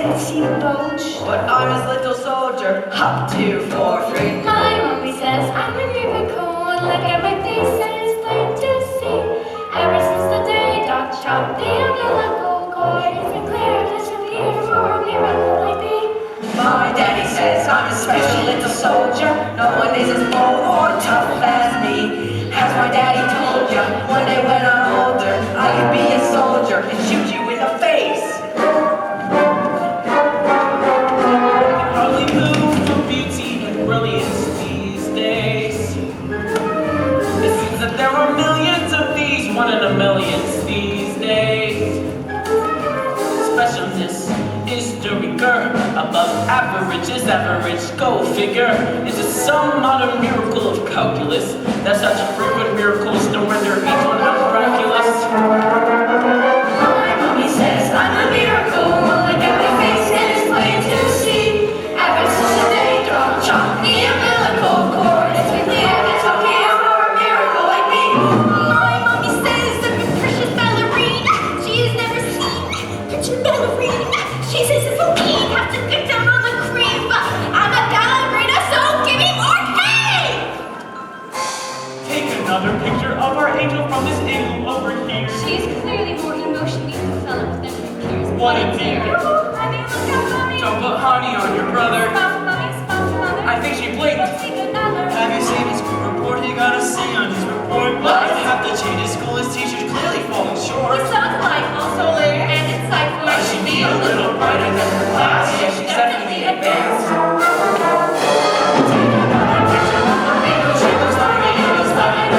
can see the boat. But I'm his little soldier. Hop, 2, 4, 3. My mommy says I'm a miracle. Look at my face and it's plain to see. Ever since the day Doc chopped the umbilical cord, it's been clear that you're here for a miracle like me. My daddy says I'm a special little soldier. No one is as bold or tough as me. As my daddy told ya, one day when I'm older, I could be a soldier and shoot you in the face. Hardly move for beauty and brilliance these days. It seems that there are millions of these, 1 in a million these days. Specialness is de rigueur, above average is average, go figure. Is it some modern miracle of calculus that such frequent miracles don't render each one miraculous? My mommy says I'm a miracle. Look at my face and it's plain to see. Ever since the day Doc chopped the umbilical cord, it's been clear that you're here for a miracle like me. My mommy says I'm a precious ballerina. She has never seen such a ballerina. She says it's a lean, have to get down on the cream. I'm a ballerina, so give me more cake! Take another picture of our angel from this igloo over here. She's clearly more emotionally developed than her peers. What a dear. Mommy, look out, mommy. Don't put honey on your brother. Stop, mommy, stop, mother. I think she blinked. Let's take another. Have you seen his report? He got a C on his report. What? He'll have to change his school. His teacher's clearly falling short. He's so delightful, solar, and insightful. I should be a little brighter than her class. Yeah, she's definitely advanced. She looks like me in his life.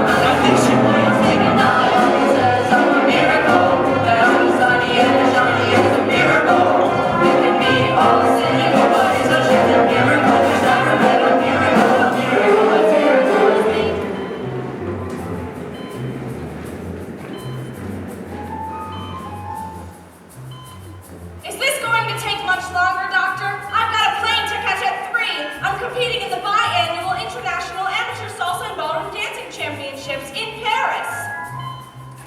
I think she blinked. Says I'm a miracle. That I'm sunny and shiny as a miracle. You can be all cynical, but it's such a miracle. It's not a miracle, a miracle is me. Is this going to take much longer, Doctor? I've got a plane to catch at 3. I'm competing in the biannual International Amateur Salsa and Ballroom Dancing Championships in Paris.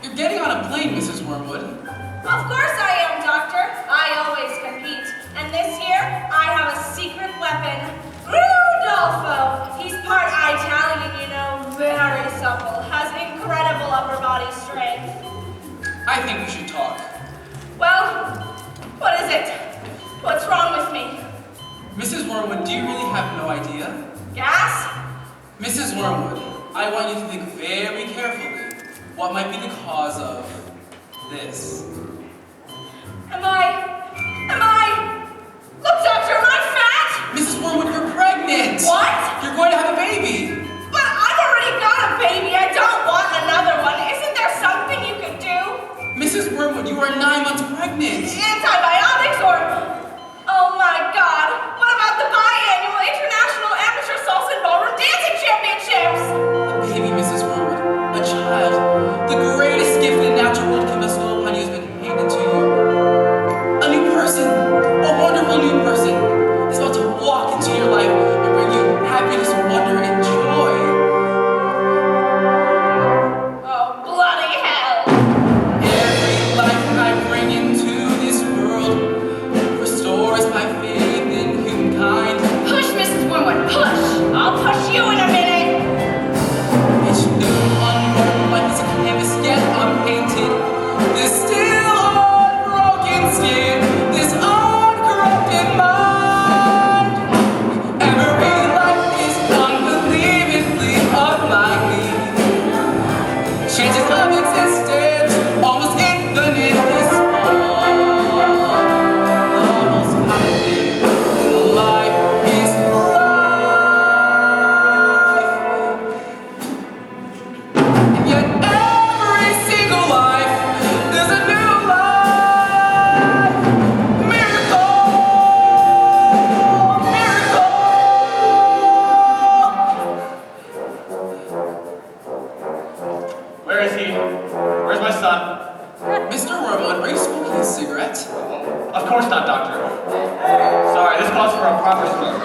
You're getting on a plane, Mrs. Wormwood. Of course I am, Doctor. I always compete. And this year, I have a secret weapon. Rudolfo. He's part Italian, you know, very supple, has incredible upper body strength. I think we should talk. Well, what is it? What's wrong with me? Mrs. Wormwood, do you really have no idea? Gas? Mrs. Wormwood, I want you to think very carefully what might be the cause of this. Am I? Look, Doctor, am I fat? Mrs. Wormwood, you're pregnant! What? You're going to have a baby! But I've already got a baby. I don't want another one. Isn't there something you could do? Mrs. Wormwood, you are 9 months pregnant! Antibiotics or... Oh my God. What about the biannual International Amateur Salsa and Ballroom Dancing Championships? A baby, Mrs. Wormwood, a child, the greatest gift the natural world can bestow upon you has been handed to you. A new person, a wonderful new person, is about to walk into your life and bring you happiness, wonder, and joy. Oh, bloody hell. Every life I bring into this world restores my faith in humankind. Push, Mrs. Wormwood, push. I'll push you in a minute. Each new unborn life is a canvas yet unpainted. This still unbroken skin, this uncorrupted mind. Every life is unbelievably unlikely. Chances of existence almost infinitely small. Almost nothing. Life is life. And yet every single life is a new life. Miracle! Miracle! Where is he? Where's my son? Mr. Wormwood, are you smoking a cigarette? Of course not, Doctor. Sorry, this calls for a proper smoke.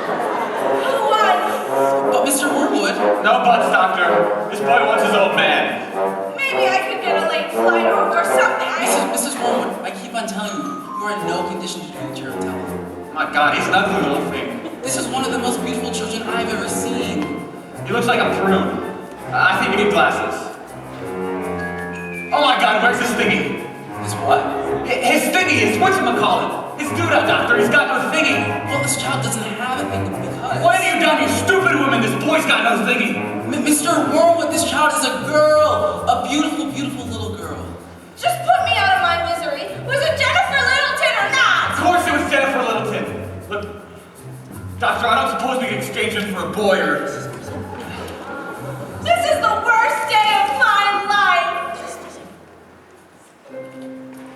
Who won? But Mr. Wormwood, No buts, Doctor. This boy wants his old man. Maybe I could get a late flight or something. Mrs. Wormwood, I keep on telling you, you are in no condition to do the chair of talent. My God, he's an ugly little thing. This is one of the most beautiful children I've ever seen. He looks like a prune. I think you need glasses. Oh my God, where's his thingy? His what? His thingy is whatchamacallit. His doodah, Doctor. He's got no thingy. Well, this child doesn't have a thing because... What have you done, you stupid woman? This boy's got no thingy. Mr. Wormwood, this child is a girl. A beautiful, beautiful little girl. Just put me out of my misery. Was it Jennifer Littleton or not? Of course it was Jennifer Littleton. Look, Doctor, I don't suppose we can exchange him for a boy or... This is the worst day of my life.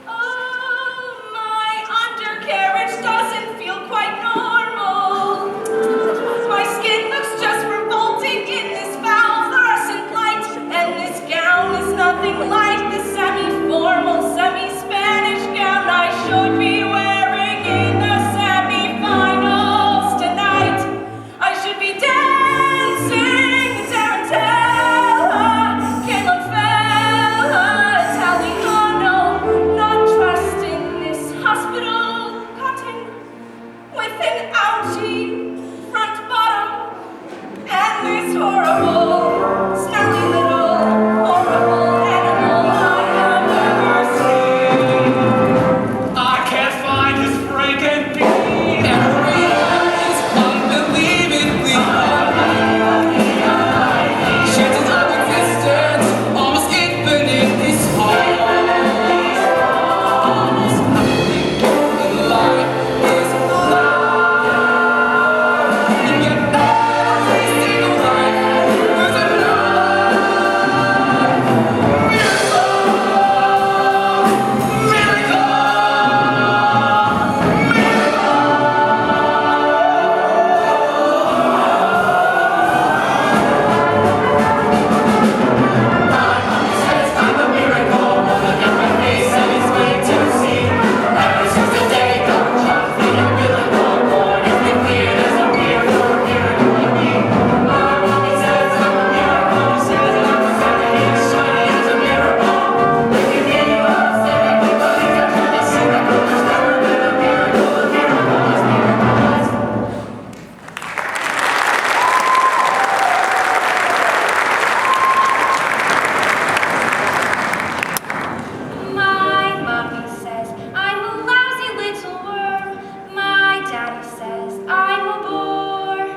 Oh, my undercarriage doesn't feel quite normal. My skin looks just revolting in this foul fluorescent light, and this gown is nothing like the semi-formal, semi-Spanish gown I should be wearing in the semi-finals tonight. I should be dancing the tarantella, Calafella, Italiano, not trusting this hospital cotton with an ouchie front bottom, and this horrible, smelly little, horrible animal I have ever seen. I can't find his Franken bean. Is unbelievably chances of existence almost infinitely small. Almost nothing in life is allowed, and yet every single life was a Says I'm a miracle. Look at my face and it's plain to see. Ever since the day Dr. John feeling really born, it's been clear there's no miracle in me. My mommy says I'm a miracle. Says I'm a sunny and shiny as a miracle. Look at me, love, said everybody touching the miracle. There's never been a miracle, miracles. My mommy says I'm a lousy little worm. My daddy says I'm a bore.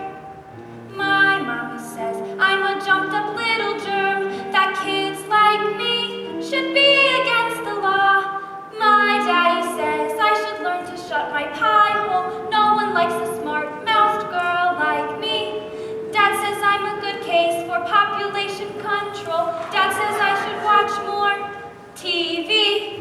My mommy says I'm a jumped up little germ, that kids like me should be against the law. My daddy says I should learn to shut my pie hole. No one likes a smart-mouthed girl like me. Dad says I'm a good case for population control. Dad says I should watch more TV.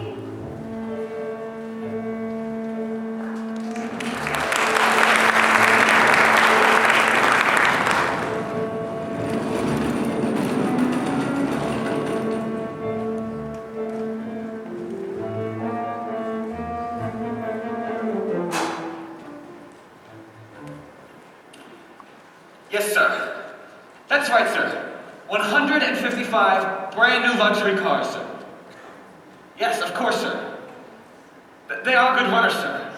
Yes, sir. That's right, sir. 155 brand new luxury cars, sir. Yes, of course, sir. They are good runners, sir.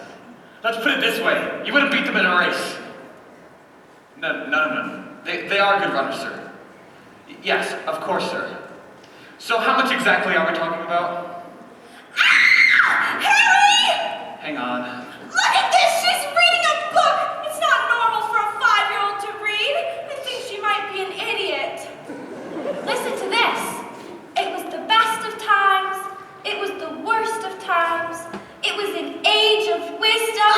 Let's put it this way. You wouldn't beat them in a race. No. They are good runners, sir. Yes, of course, sir. So how much exactly are we talking about? Harry! Hang on. Look at this! She's reading a book! It's not normal for a 5-year-old to read. I think she might be an idiot. Listen to this. It was the best of times. It was the worst of times. It was an age of wisdom.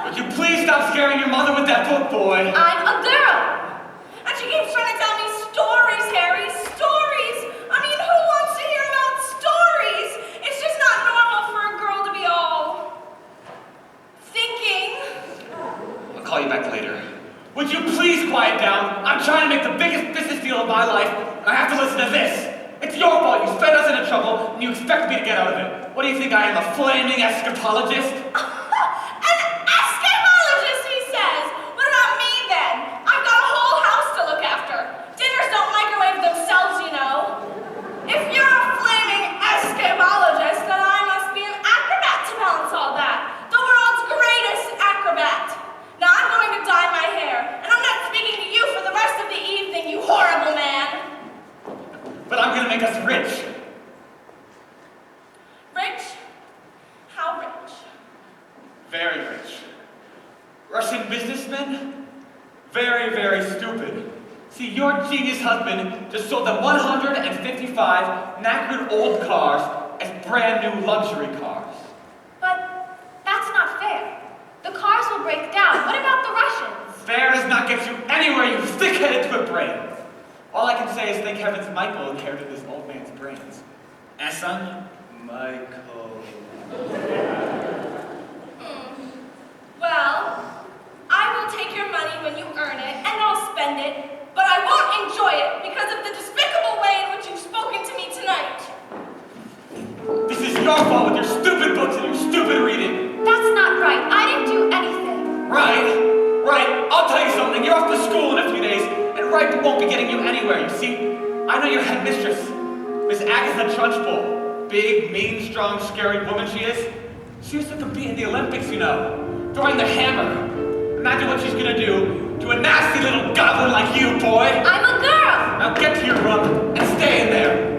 Would you please stop scaring your mother with that book, boy? I'm a girl. And she keeps trying to tell me stories, Harry. Stories! I mean, who wants to hear about stories? It's just not normal for a girl to be all thinking. I'll call you back later. Would you please quiet down? I'm trying to make the biggest business deal of my life, and I have to listen to this. It's your fault. You spent us into trouble, and you expect me to get out of it. What do you think I am, a flaming escapologist? An escapologist, he says. What about me then? I've rich. Rich? How rich? Very rich. Russian businessmen? Very, very stupid. See, your genius husband just sold them 155 knackered old cars as brand new luxury cars. But that's not fair. The cars will break down. What about the Russians? Fair does not get you anywhere, you thick-headed twit-brain. All I can say is thank heavens Michael inherited this old man's brains. And son, Michael. Well, I will take your money when you earn it, and I'll spend it, but I won't enjoy it because of the despicable way in which you've spoken to me tonight. This is your fault with your stupid books and your stupid reading. That's not right. I didn't do anything. Right. I'll tell you something. You're off to school in a few days, and right won't be getting you anywhere, you see? I know your headmistress, Miss Agatha Trunchbull. Big, mean, strong, scary woman she is. She used to compete in the Olympics, you know. Throwing the hammer. Imagine what she's gonna do to a nasty little goblin like you, boy. I'm a girl. Now get to your room and stay in there.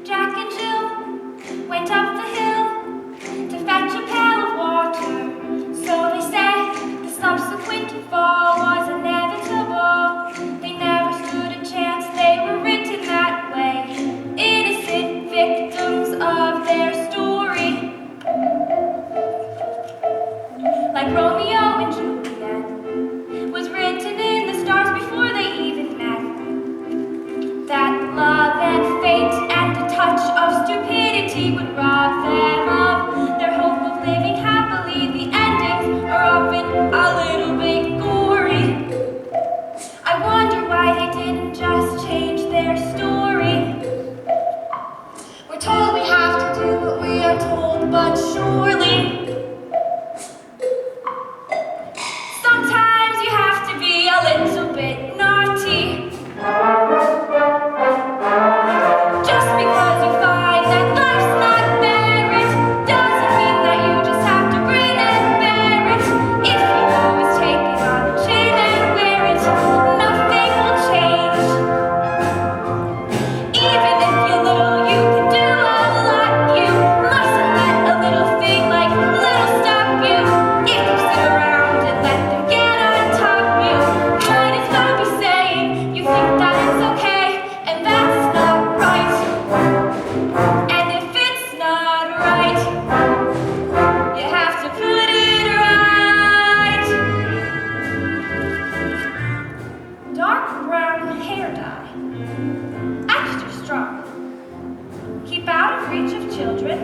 Jack and Jill went up the hill to fetch a pail of water. So they said the subsequent fall was inevitable. They never stood a chance, they were written that way. Innocent victims of their story. Like Romeo and Juliet was written in the stars before they even met. That love and fate and a touch of stupidity would rob them of their hope of living happily. The endings are often a little bit gory. I wonder why they didn't just change their story. We're told we have to do what we are told, but surely sometimes you have to be a little bit naughty. Just because you find that life's not fair, it doesn't mean that you just have to grin and bear it. If you always take it on the chin and wear it, nothing will change. Even if you're little, you can do a lot. You mustn't let a little thing like little stop you. If you sit around and let them get on top, you might as well be saying you think that it's okay, and that's not right. And if it's not right, you have to put it right. Dark brown hair dye, extra strong. Keep out of reach of children.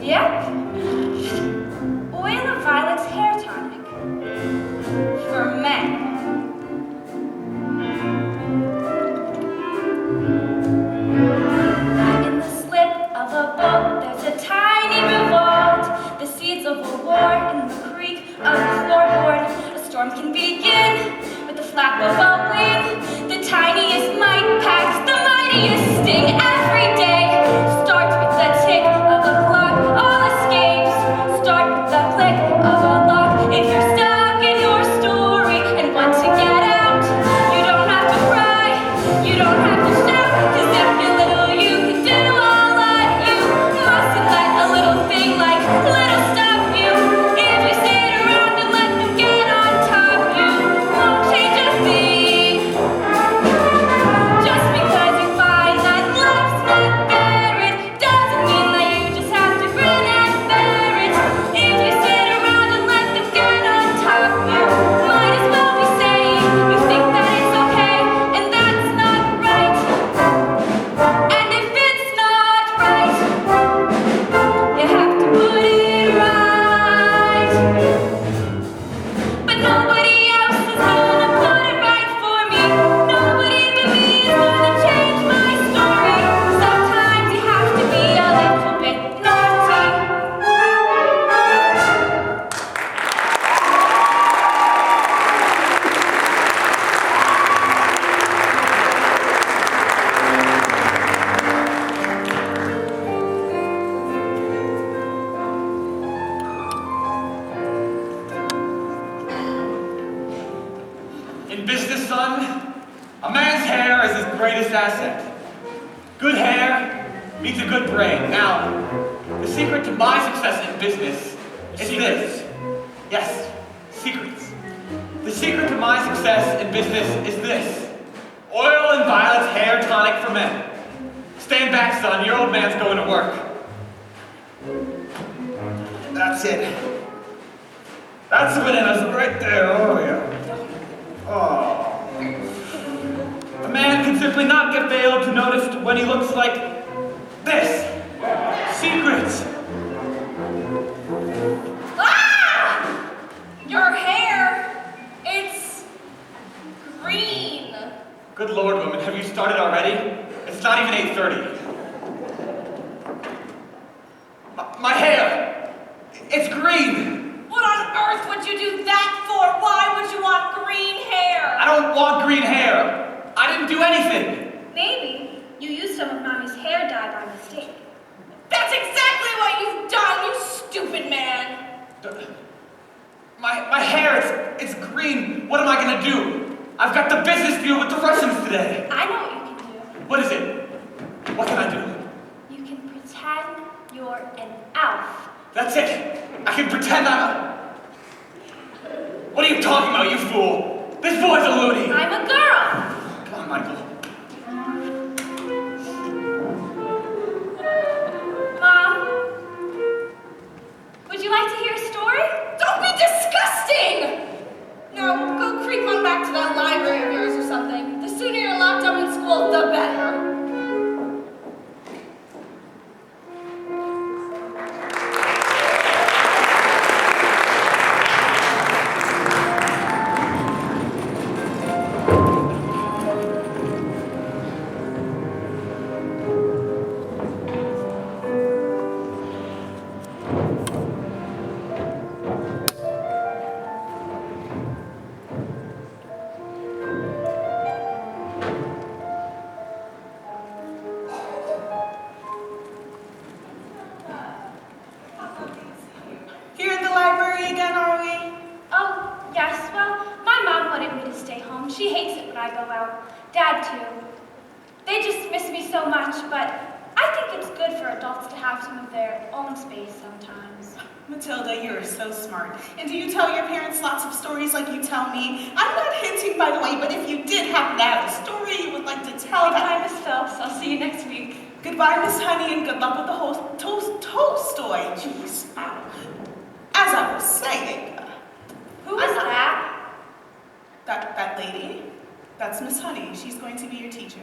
Yep. Oil of violets hair tonic for men. In the slip of a book, there's a tiny revolt. The seeds of a war in the creak of the floorboard. A storm can begin with the flap of a wing. The tiniest mite packs the mightiest sting. Every day starts with the tick of a clock. All escapes start with the click of a lock. If you're stuck in your story and want to get out, you don't have to cry, you don't have to shout, 'cause if you're little, you can do a lot. You mustn't let a little thing like little stop you. If you sit around and let them get on top, you won't change a thing. Just because you find that life's son, a man's hair is his greatest asset. Good hair means a good brain. Now, the secret to my success in business is this. Yes, secrets. The secret to my success in business is this. Oil and Violet's hair tonic for men. Stand back, son. Your old man's going to work. That's it. That's the bananas right there. Oh, yeah. Oh. A man can simply not get failed to notice when he looks like this. Secrets. Ah! Your hair, it's green. Good Lord, woman, have you started already? It's not even 8:30. My hair, it's green. What on earth would you do that for? Why would you want green hair? I don't want green hair. I didn't do anything. Maybe you used some of Mommy's hair dye by mistake. That's exactly what you've done, you stupid man. My hair, it's green. What am I gonna do? I've got the business deal with the Russians today. I know what you can do. What is it? What can I do? You can pretend you're an elf. That's it. I can pretend I'm... What are you talking about, you fool? This boy's a loony. I'm a girl. Come on, Michael. Mom, would you like to hear a story? Don't be disgusting! No, go creep on back to that library of yours or something. The sooner you're locked up in school, the better. She hates it when I go out. Dad, too. They just miss me so much, but I think it's good for adults to have some of their own space sometimes. Matilda, you're so smart. And do you tell your parents lots of stories like you tell me? I'm not hinting, by the way, but if you did happen to have a story you would like to tell Goodbye, Miss Phelps. I'll see you next week. Goodbye, Miss Honey, and good luck with the whole Tolstoy. Jeez. As I was saying... Who is that? That lady. That's Miss Honey. She's going to be your teacher.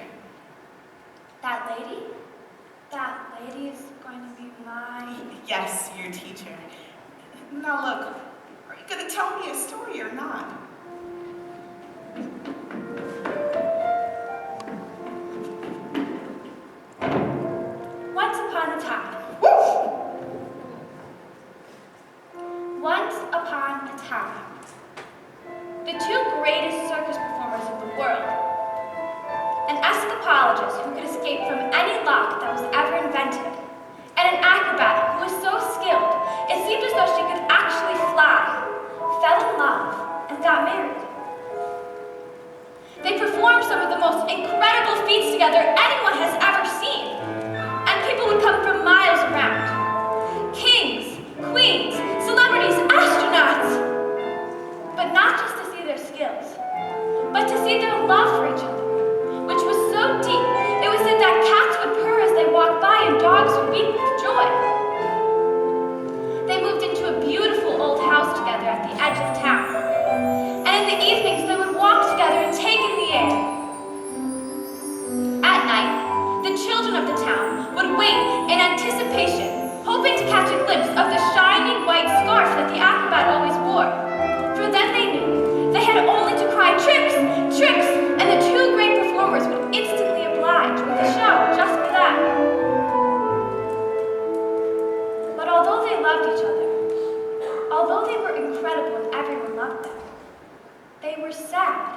That lady? That lady is going to be my... Yes, your teacher. Now look, are you going to tell me a story or not? Once upon a time. Once upon a time. The two greatest circus performers of the world. An escapologist who could escape from any lock that was ever invented, and an acrobat who was so skilled it seemed as though she could actually fly, fell in love, and got married. They performed some of the most incredible feats together anyone has ever seen, and people would come from miles around. Kings, queens, celebrities, astronauts, but not just to see their skills, but to see their love for each other, which was so deep, it was said that cats would purr as they walked by and dogs would weep with joy. They moved into a beautiful old house together at the edge of town, and in the evenings they would walk together and take in the air. At night, the children of the town would wait in anticipation, hoping to catch a glimpse of the shiny white scarf that the acrobat always wore. For then they knew they had only to cry tricks, tricks, and the two great performers would instantly oblige with a show just for that. But although they loved each other, although they were incredible and everyone loved them, they were sad.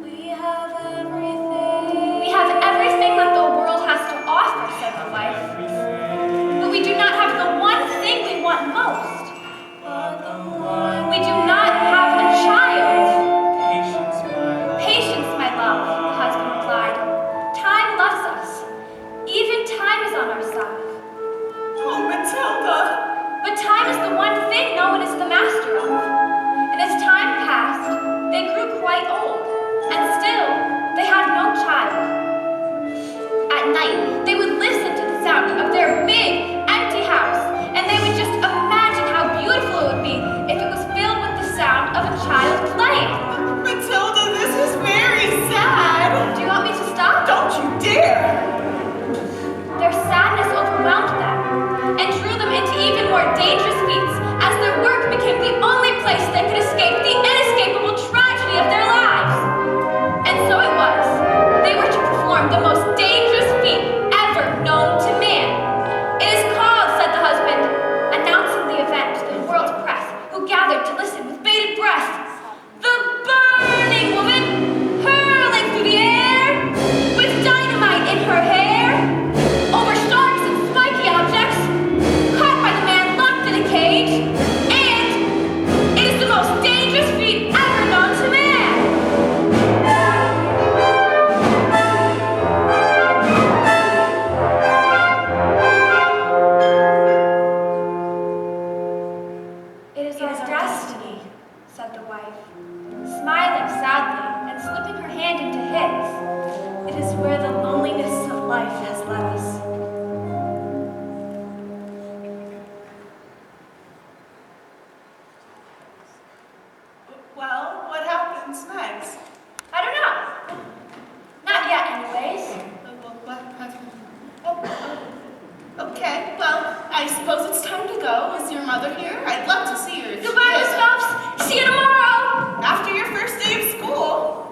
We have everything. We have everything that the world has to offer, said the wife. We do not have the one thing we want most. We do not on our side. Oh, Matilda. But time is the one thing no one is the master of. And as time passed, they grew quite old, and still they had no child. At night, they would listen to the sound of their big, empty house, and they would just imagine how beautiful it would be if it was filled with the sound of a child playing. Matilda, this is very sad. Do you want me to stop? Don't you dare. Their sadness overwhelmed them and drew them into even more dangerous feats as their work became the only place they could escape the inescapable tragedy of their lives. And so it was. They were to perform the most dangerous feat ever known to man. It is called, said the husband, announcing the event to the world's press, who gathered to listen with bated breath. The burning woman, hurling through the air, with dynamite in her hair, over sharks and spiky objects, caught by the man locked in a cage, and it is the most dangerous feat ever known to man. It is our destiny, said the wife, smiling sadly and slipping her hand into his. It is where the loneliness of life has led us. Well, what happens next? I don't know. Not yet, anyways. Okay, well, I suppose it's time to go. Is your mother here? I'd love to see her. if she Goodbye, is. Miss Phelps. See you tomorrow. After your first day of school.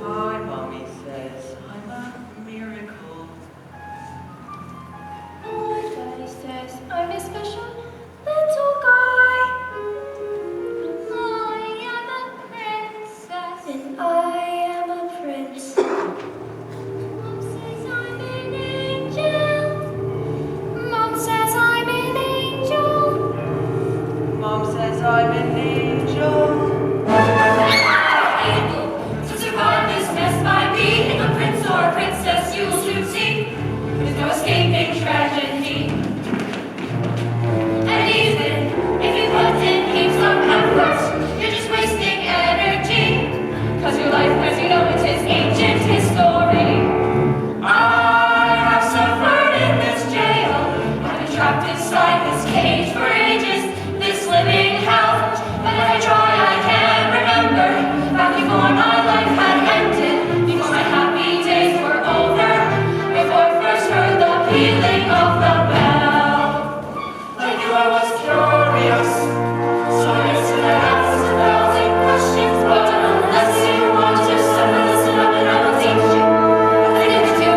My mommy says I'm a miracle. My daddy says I'm a special little guy. I am a princess. And I am a prince. Mom says I'm an angel. Mom says I'm an angel. Mom says I'm an angel. To survive this mess by being a prince or a princess, you will soon see. There's no escaping tragedy. And even if you put in heaps of effort, you're just wasting energy. 'Cause your life, as you know, it is ancient history. I have suffered in this jail. I've been trapped inside this cage for ages. This living hell. But if I try, I can remember back before my life had ended, before my happy days were over, before I first heard the pealing of the bell. Like you, I was curious. So I answered the answers to 1,000 questions. But Unless you want to suffer, listen up and I will teach you nothing to do.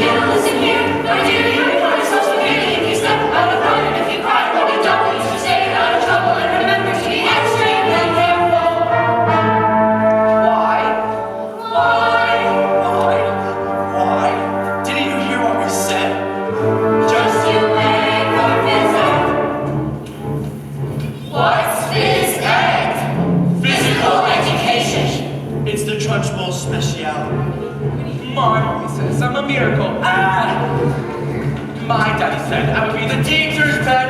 You don't listen here, nor do you report yourself so clearly. If you step out of line and if you cry, what you double, you should stay out of trouble and remember to be extremely careful. why? Why? Why? Didn't you hear what we said? Just you wait for phys ed. What's phys ed? Physical education. It's the Trunchbull special. My mommy says I'm a miracle. My daddy said I would be the teacher's pet.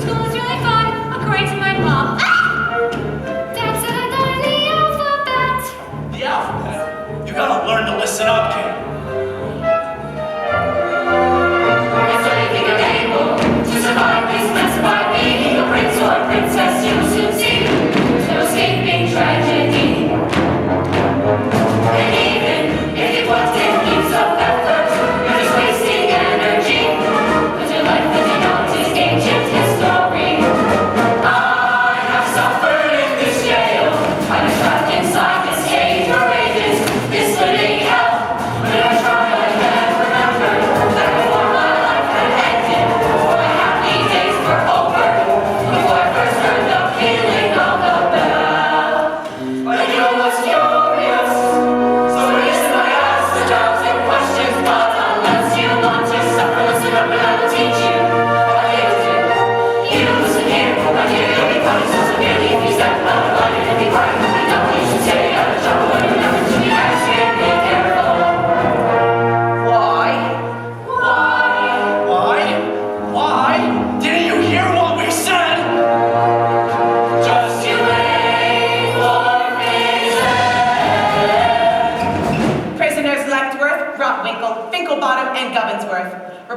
School is really fun, according to my mom. Dad said I learned the alphabet. The alphabet? You gotta learn to listen up, kid. And so you think you're able to survive this mess by being a prince or a princess, you'll soon see. There's no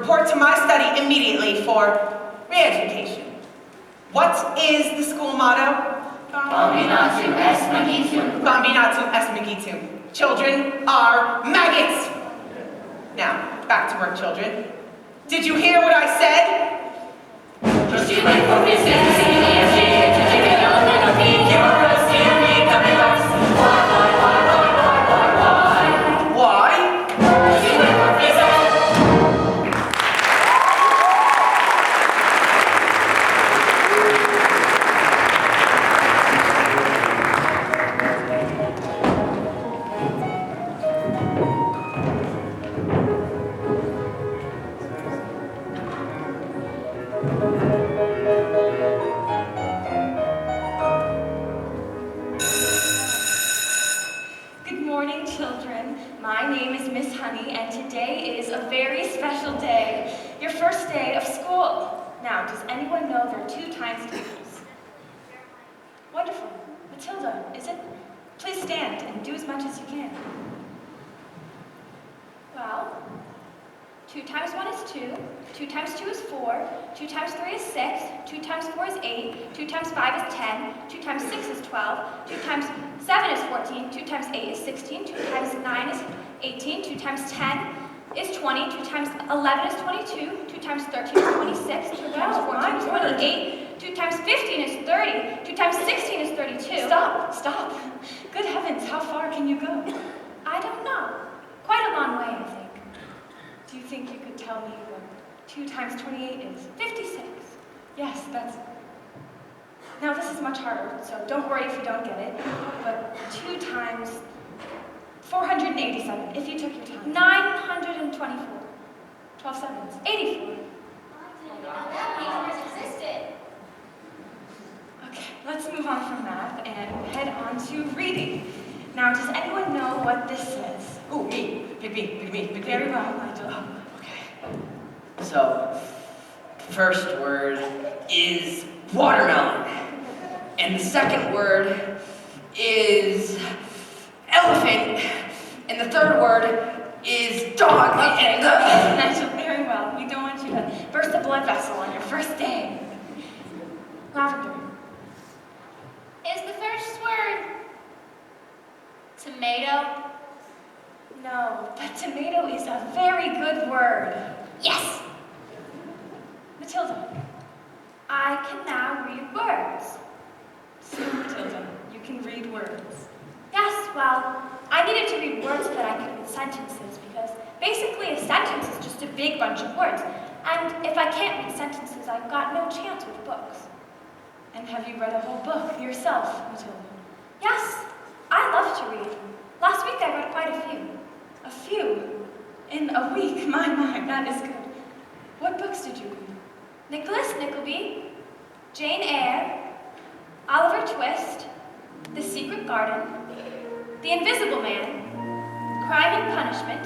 Report to my study immediately for re-education. What is the school motto? Combinatum est magitum. Combinatum est magitum. Children are maggots. Now, back to work, children. Did you hear what I said? Why? Good morning, children. My name is Miss Honey, and today is a very special day, your first day of school. Now, does anyone know there are 2 times tables? Wonderful. Matilda, is it? Please stand and do as much as you can. Well, 2 times 1 is 2, 2 times 2 is 4, 2 times 3 is 6, 2 times 4 is 8, 2 times 5 is 10, 2 times 6 is 12, 2 times 7 is 14, 2 times 8 is 16, 2 times 9 is 18, 2 times 10 is 20, 2 times 11 is 22, 2 times 13 is 26, 2 times 14 is 28, 2 times 15 is 30, 2 times 16 is 32. Stop. Good heavens, how far can you go? I don't know. Quite a long way, I think. Do you think you could tell me what 2 times 28 is? 56. Yes, that's... Now this is much harder, so don't worry if you don't get it. But 2 times 487, if you took your time. 924. 12 sevens. 84. Okay, let's move on from math and head on to reading. Now, does anyone know what this says? Ooh, me. Pick me. Very well, Nigel. Okay. So, first word is watermelon. And the second word is elephant. And the third word is dog. Okay, And Nigel, very well. We don't want you to burst a blood vessel on your first day. Lavender. Is the first word tomato? No, but tomato is a very good word. Yes. Matilda. I can now read words. So, Matilda, you can read words. Yes, well, I needed to read words so that I could read sentences because basically a sentence is just a big bunch of words. And if I can't read sentences, I've got no chance with books. And have you read a whole book yourself, Matilda? Yes, I love to read. Last week I read quite a few. A few? In a week? My, that is good. What books did you read? Nicholas Nickleby, Jane Eyre, Oliver Twist, The Secret Garden, The Invisible Man, Crime and Punishment,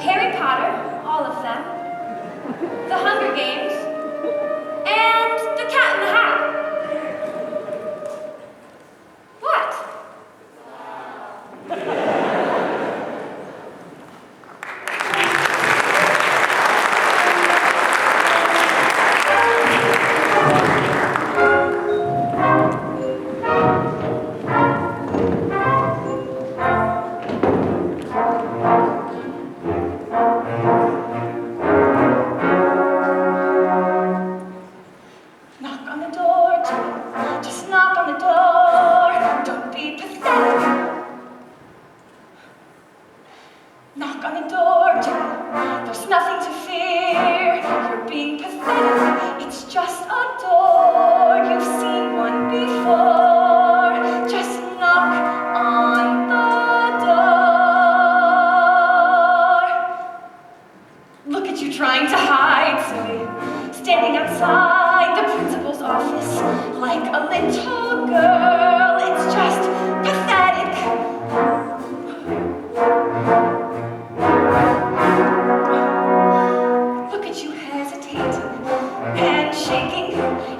Harry Potter, all of them, The Hunger Games, and The Cat in the Hat. What? Knock on the door, Jimmy. Just knock on the door. Don't be pathetic. Knock on the door, Jimmy. There's nothing to fear. You're being pathetic. It's just a door. You've seen one before. Just knock on the door. Look at you trying to hide, silly. Standing outside the principal's office like a little girl. It's just pathetic. Look at you hesitating, hand shaking.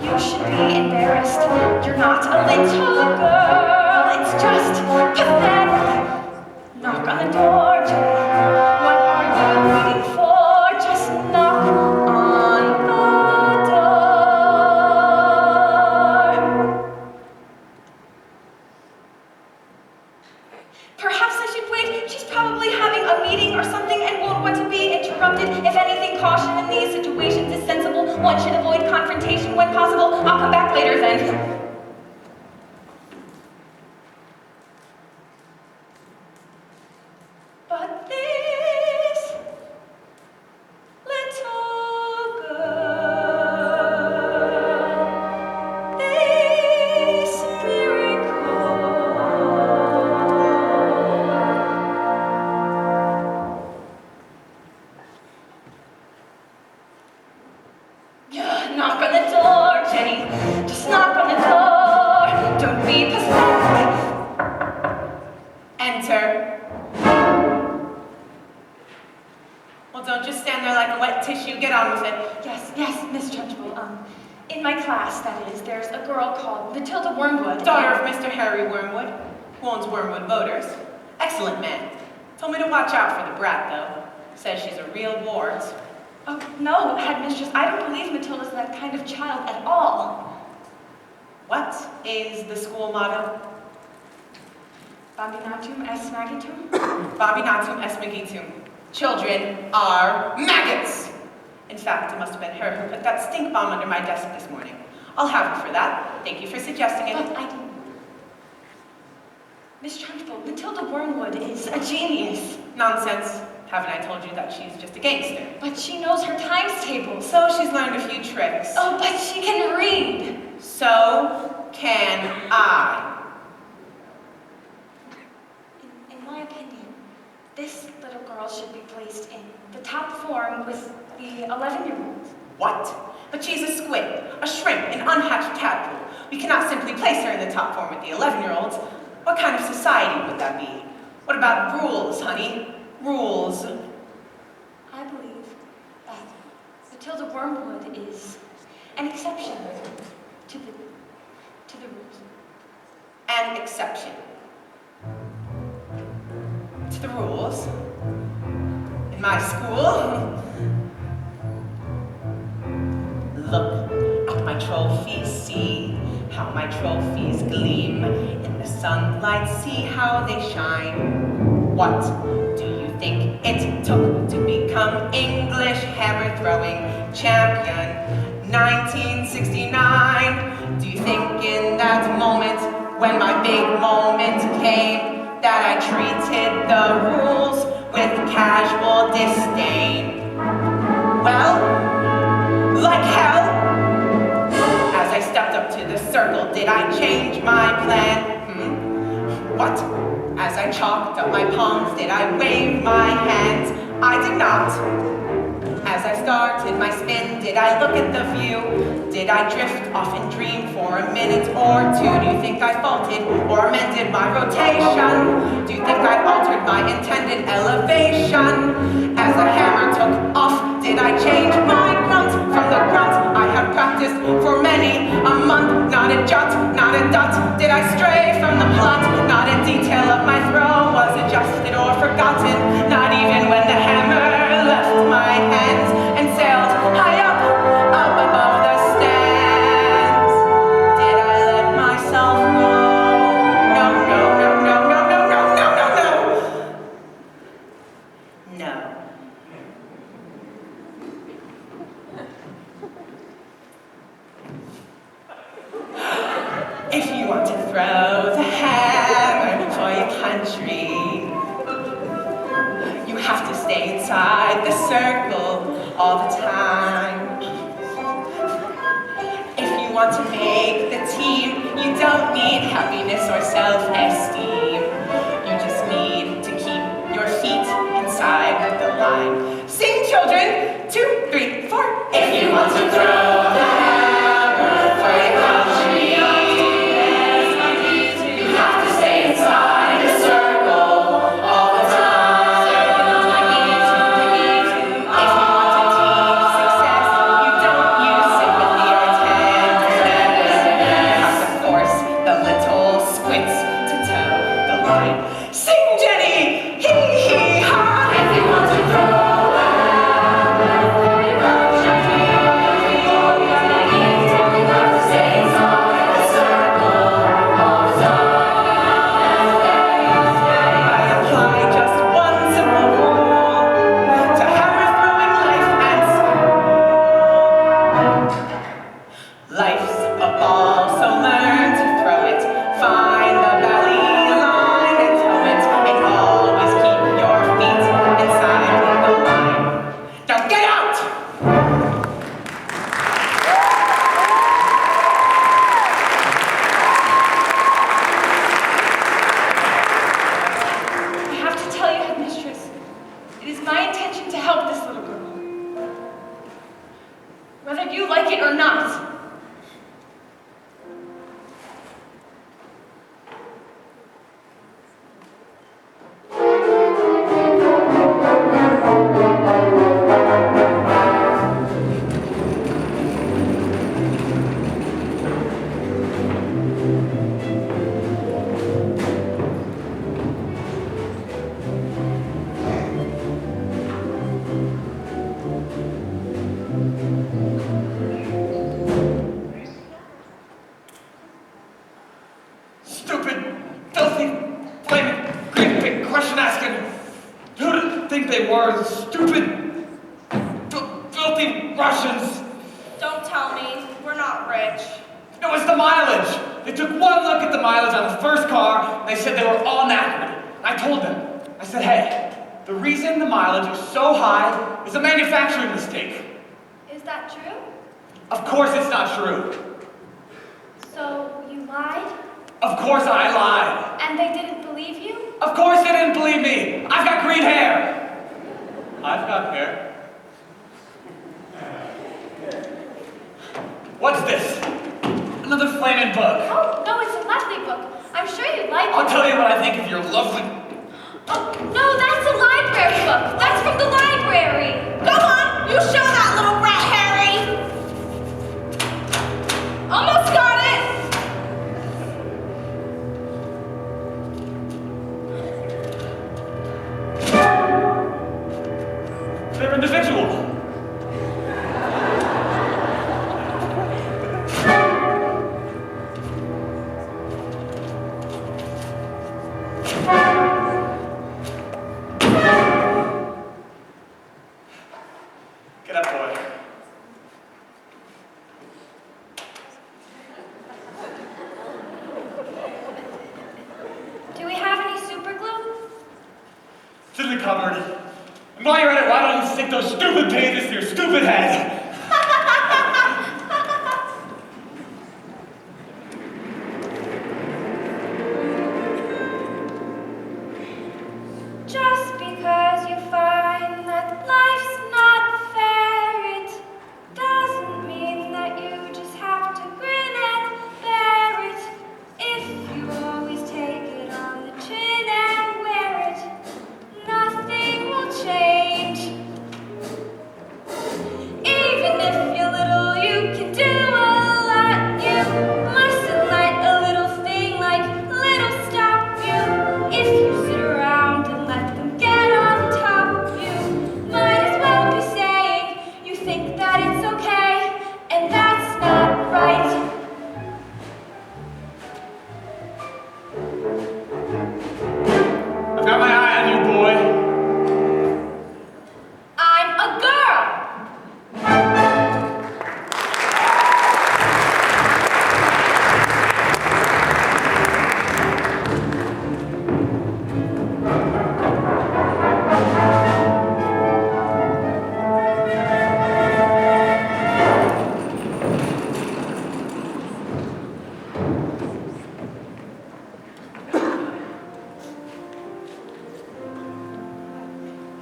You should be embarrassed. You're not a little girl. It's just pathetic. Knock on the door, Joey. What are you waiting for? Just knock. don't be pathetic. Enter. Well, don't just stand there like a wet tissue. Get on with it. Yes, Miss Trunchbull. In my class, that is, there's a girl called Matilda Wormwood. Daughter of Mr. Harry Wormwood, who owns Wormwood Motors. Excellent man. Told me to watch out for the brat, though. Says she's a real wart. Oh, no, headmistress, I don't believe Matilda's that kind of child at all. What is the school motto? Bambinatum est magitum? Bambinatum est magitum. Children are maggots. In fact, it must have been her who put that stink bomb under my desk this morning. I'll have her for that. Thank you for suggesting it. But I didn't. Miss Trunchbull, Matilda Wormwood is a genius. Nonsense. Haven't I told you that she's just a gangster? But she knows her times tables. So she's learned a few tricks. Oh, but she can read. So can I. In my opinion, this little girl should be placed in the top form with the 11-year-olds. What? But she's a squid, a shrimp, an unhatched tadpole. We cannot simply place her in the top form with the 11-year-olds. What kind of society would that be? What about rules, honey? Rules. I believe that Matilda Wormwood is an exception to the rules. An exception to the rules. In my school. Look at my trophies, see how my trophies gleam in the sunlight, see how they shine. What do you think it took to become English hammer-throwing champion? 1969. Do you think in that moment, when my big moment came, that I treated the rules with casual disdain? Well, like hell. As I stepped up to the circle, did I change my plan? What? As I chalked up my palms, did I wave my hands? I did not. As I started my spin, did I look at the view? Did I drift off and dream for a minute or two? Do you think I faulted or amended my rotation? Do you think I altered my intended elevation? As the hammer took off, did I change my grunt from the grunt I have practiced for many a month? Not a jot, not a dot. Did I stray from the plot? Not a detail of my throw was adjusted or forgotten. Not even when the hammer left my hands and sailed high up above the stands. Did I let myself go? No, no, no, no, no, no, no, no, no, no. No. If you want to throw the hammer for your country, you have to stay inside the circle all the time. If you want to make the team, you don't need happiness or self-esteem. You just need to keep your feet inside the line. Sing, children! 2, 3, 4. If you want to throw the hammer for your country, you have to stay inside the circle all the time. If you want a team success, you don't use sympathy or tenderness. You have to force the little squints to toe the line. Sing, Jenny! Hee hee ha! If you want to throw the hammer for your country, Stupid, filthy, flaming, great big question asking. Who did you think they were? Stupid, filthy Russians. Don't tell me. We're not rich. It was the mileage. They took one look at the mileage on the first car, and they said they were all knackered. I told them, I said, hey, the reason the mileage is so high is a manufacturing mistake. Is that true? Of course it's not true. So you lied? Of course I lied. And they didn't believe you? Of course they didn't believe me. I've got green hair. I've got hair. What's this? Another flaming book. Oh, no, it's a lovely book. I'm sure you'd like it. I'll tell you what I think of your lovely... Oh, no, that's a library book. That's from the library. Go on, you show that little brat, Harry. Almost got it. They're individual. Get up, boy. Do we have any super glue? It's in the cupboard. And while you're at it, why don't you stick those stupid pages to your stupid head? Just because you find that life's not fair, it doesn't mean that you just have to grin and bear it. If you always take it on the chin and wear it, nothing will change. Even if you're little, you can do a lot. You mustn't let a little thing like little stop you. If you sit around and let them get on top of you, might as well be saying you think that it's okay, and that's not right. I've got my eye on you, boy. I'm a girl.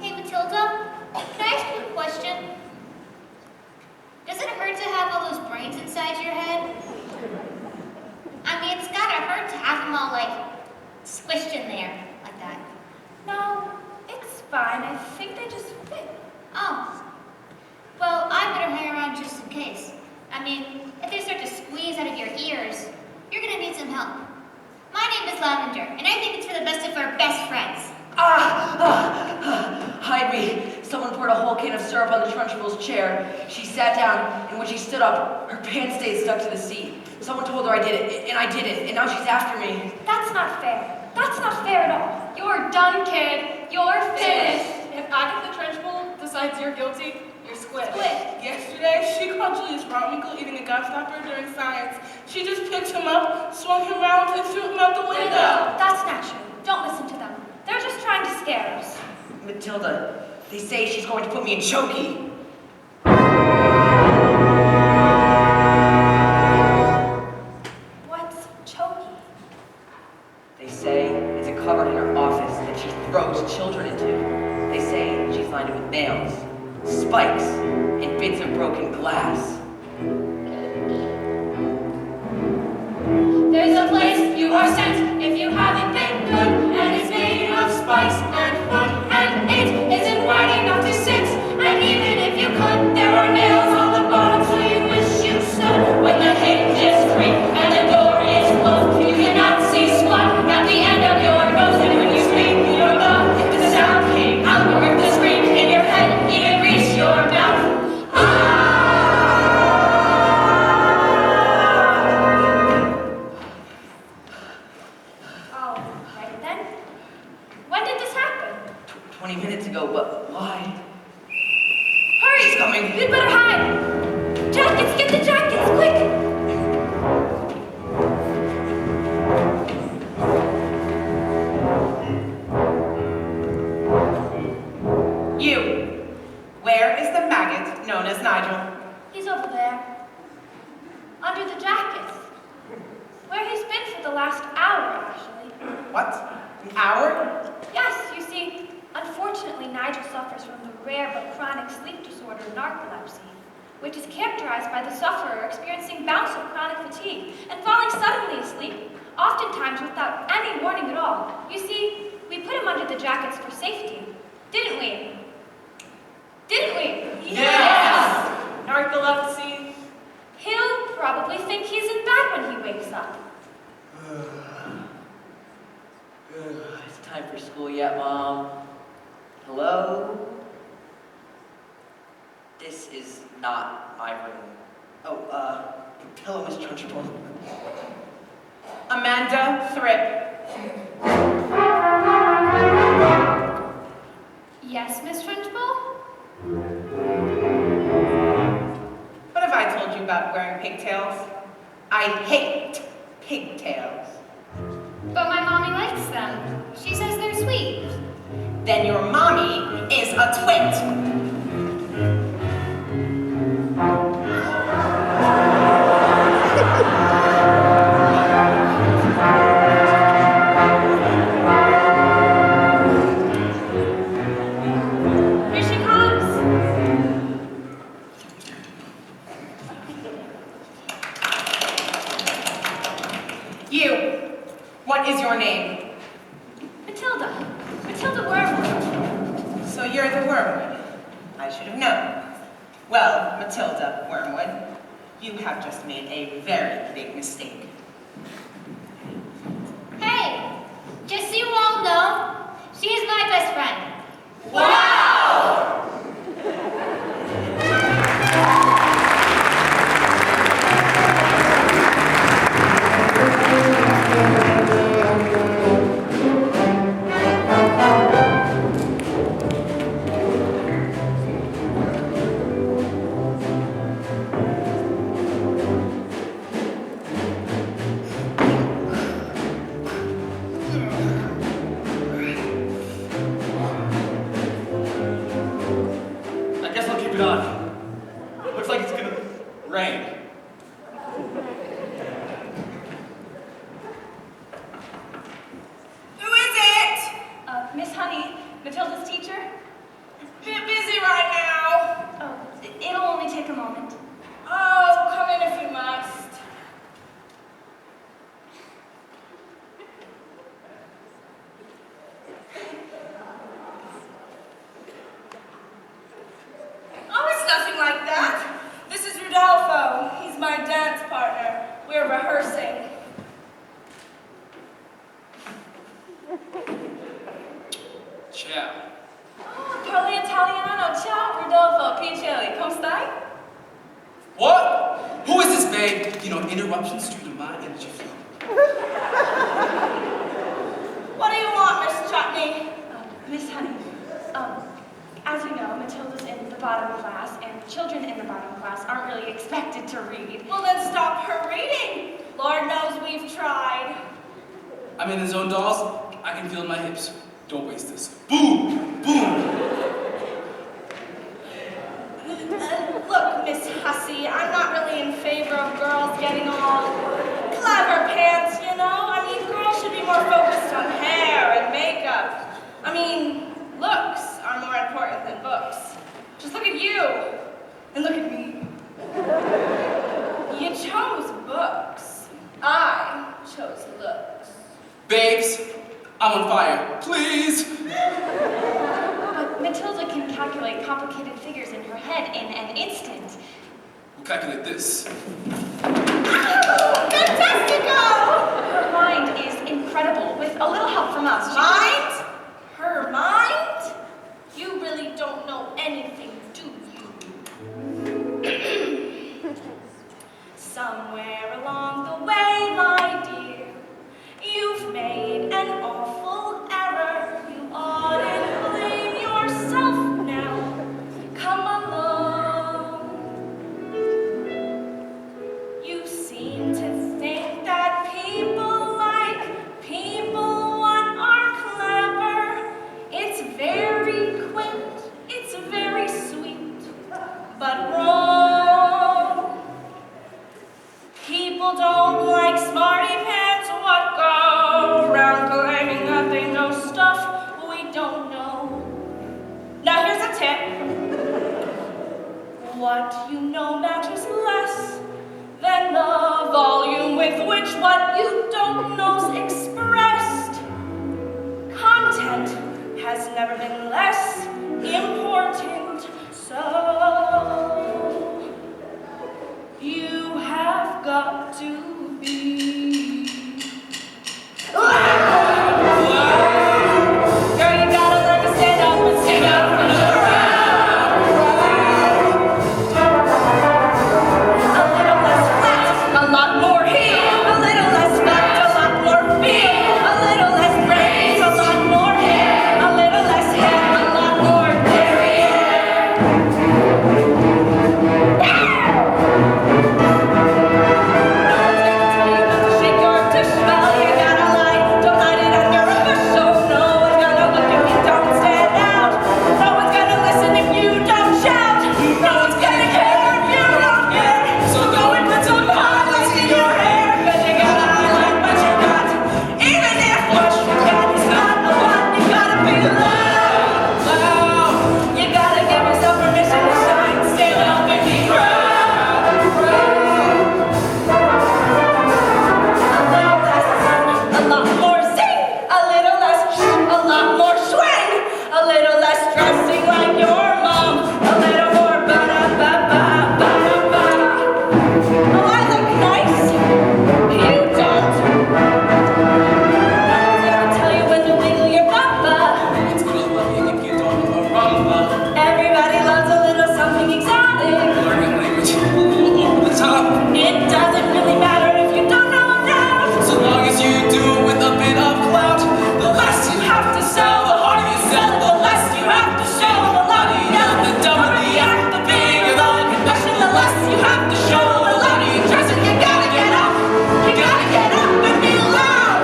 Hey, Matilda, can I ask you a question? Does it hurt to have all those brains inside your head? I mean, it's gotta hurt to have them all, like, squished in there, like that. No, it's fine. I think they just fit. Oh. Well, I better hang around just in case. I mean, if they start to squeeze out of your ears, you're gonna need some help. My name is Lavender, and I think it's for the best of our best friends. Hide me. Someone poured a whole can of syrup on the Trunchbull's chair. She sat down, and when she stood up, her pants stayed stuck to the seat. Someone told her I did it, and I did it, and now she's after me. That's not fair. That's not fair at all. You're done, kid. You're finished. If Agatha Trunchbull decides you're guilty, you're squished. Split. Yesterday, she caught Julius Rominkle eating a gobstopper during science. She just picked him up, swung him around, and threw him out the window. That's not true. Don't listen to them. They're just trying to scare us. Matilda, they say she's going to put me in chokey. What's choking? They say it's a cupboard in her office that she throws children into. They say she's lined it with nails, spikes, and bits of broken glass. There's a place you are sent if you haven't been good, and it's made of spice and food, and it isn't wide enough to sit. And even if you could, there are nails on the bottom, so you wish you stood. When the hinges creak and the door is closed, you cannot see squat at the end of your nose. And when you speak your love, the sound came out, or if the scream in your head even reached your mouth. Ah! 20 minutes ago, but why? Hurry! He's coming. We'd better hide! Jackets! Get the jackets! Quick! You. Where is the maggot known as Nigel? He's over there. Under the jackets. Where he's been for the last hour, actually. What? An hour? Yes, you see, unfortunately, Nigel suffers from the rare but chronic sleep disorder narcolepsy, which is characterized by the sufferer experiencing bouts of chronic fatigue and falling suddenly asleep, oftentimes without any warning at all. You see, we put him under the jackets for safety, didn't we? Didn't we? Yes! Narcolepsy. He'll probably think he's in bed when he wakes up. It's time for school yet, Mom? Hello? This is not my room. Oh, hello, Miss Trunchbull. Amanda Thripp. Yes, Miss Trunchbull? What have I told you about wearing pigtails? I hate pigtails. But my mommy likes them. She says they're sweet. Then your mommy is a twit. Here she comes. You, what is your name? Matilda. Matilda Wormwood. So you're the Wormwood. I should have known. Well, Matilda Wormwood, you have just made a very big mistake. Hey, just so you all know, she is my best friend. Wow! I guess I'll keep it on. Looks like it's gonna rain. Who is it? Miss Honey, Matilda's teacher. Bit busy right now. Oh, it'll only take a moment. Oh, come in if you must. Oh, it's nothing like that. This is Rodolfo. He's my dance partner. We're rehearsing. Ciao. Oh, parli italiano. Ciao, Rodolfo. Piacere. Come stai? What? Who is this, babe? You know, interruptions due to my energy flow. What do you want, Miss Chutney? Miss Honey, as you know, Matilda's in the bottom class, and children in the bottom class aren't really expected to read. Well, then stop her reading. Lord knows we've tried. I'm in the zone, dolls. I can feel my hips. Don't waste this. Boom! Boom! Look, Miss Hussey, I'm not really in favor of girls getting all clever pants, you know? I mean, girls should be more focused on hair and makeup. I mean, looks are more important than books. Just look at you, and look at me. You chose books. I chose looks. Babes, I'm on fire. Please! But Matilda can calculate complicated figures in her head in an instant. We'll calculate this. Fantastico! Her mind is incredible, with a little help from us. Mind? Her mind? You really don't know anything, do you? Somewhere along the way, my dear, you've made an awful error. You oughtn't blame lot more zing, a little less shh, a lot more swing, a little less dressing like your mom, a little more ba-da-ba-ba-ba-ba. Oh, I look nice. You don't. I'll tell you when to wiggle your bumper. It's good looking if you don't know a rumba. Everybody loves a little something exotic. Learning language a little over the top. It doesn't really matter if you don't know now. So long as you do it with a bit of clout. The less you have to sell, the harder you sell, the less you have to show. The louder you yell, the dumber the act, the bigger the confession, the less you have to show. The louder you dress it, you gotta get up. You gotta get up and be loud.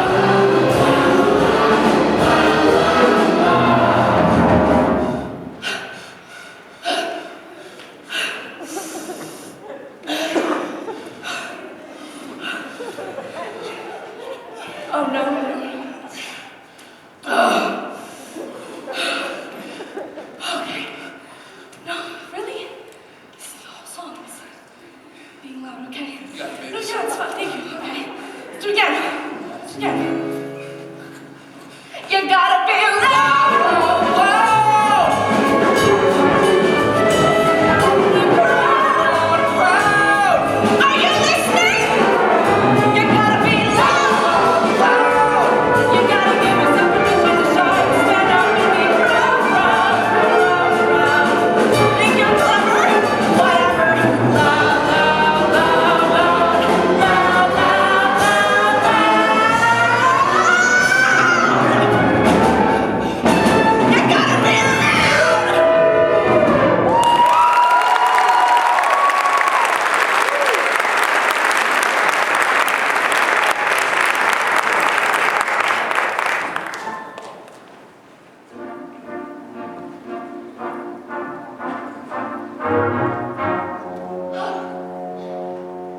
Oh, no. Okay. No, really? This whole song is being loud, okay? You got it, baby. No, yeah, it's fine. Thank you. Okay. Let's do it again. Let's do it again. You gotta be loud. Are you listening? You gotta be loud. You gotta give yourself permission to shine. Stand up and be proud. Think you're clever? Whatever. Loud, loud, loud, loud, loud, loud, loud. You gotta be loud.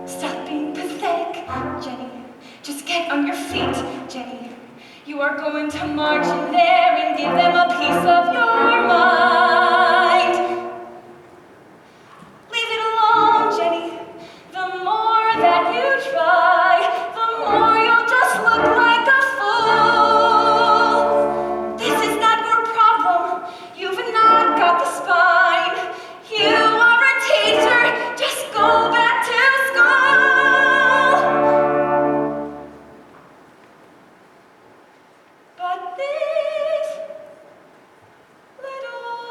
Stop being pathetic, Jenny. Just get on your feet, Jenny. You are going to march in there and give them a piece of your mind. Leave it alone, Jenny. The more that you try, the more you'll just look like a fool. This is not your problem. You've not got the spine. You are a teacher. Just go back to school. But this little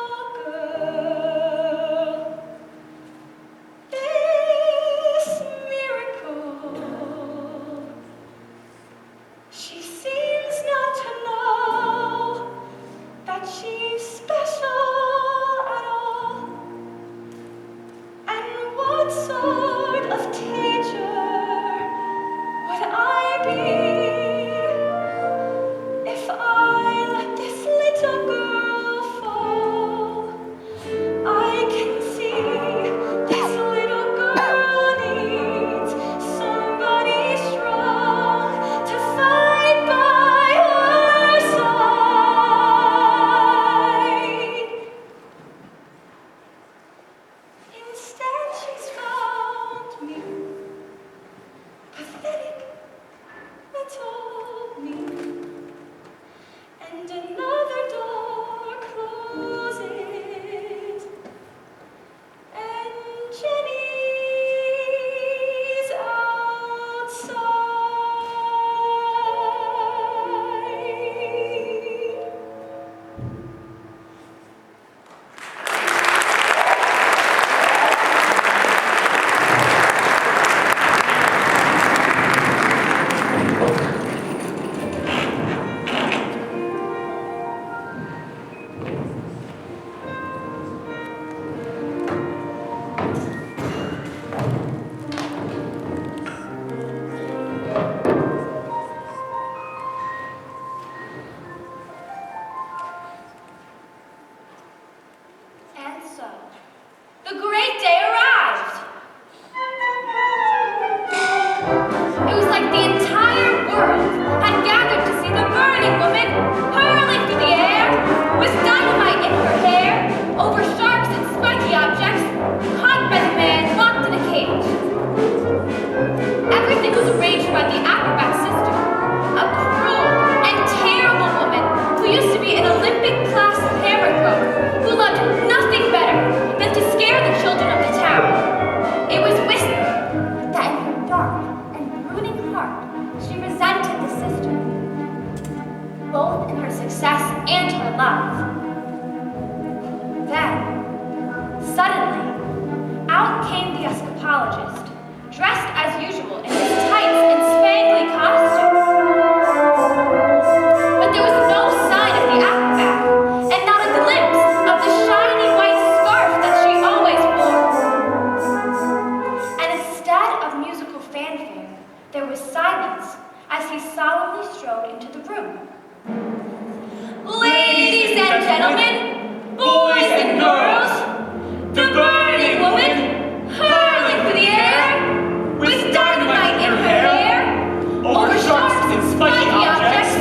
success and her love. Then, suddenly, out came the escapologist, dressed as usual in his tights and spangly costume. But there was no sign of the acrobat, and not a glimpse of the shiny white scarf that she always wore. And instead of musical fanfare, there was silence as he solemnly strode into the room. Ladies and gentlemen, boys and girls, the burning woman, hurling through the air, with dynamite in her hair, over sharks and spiky objects,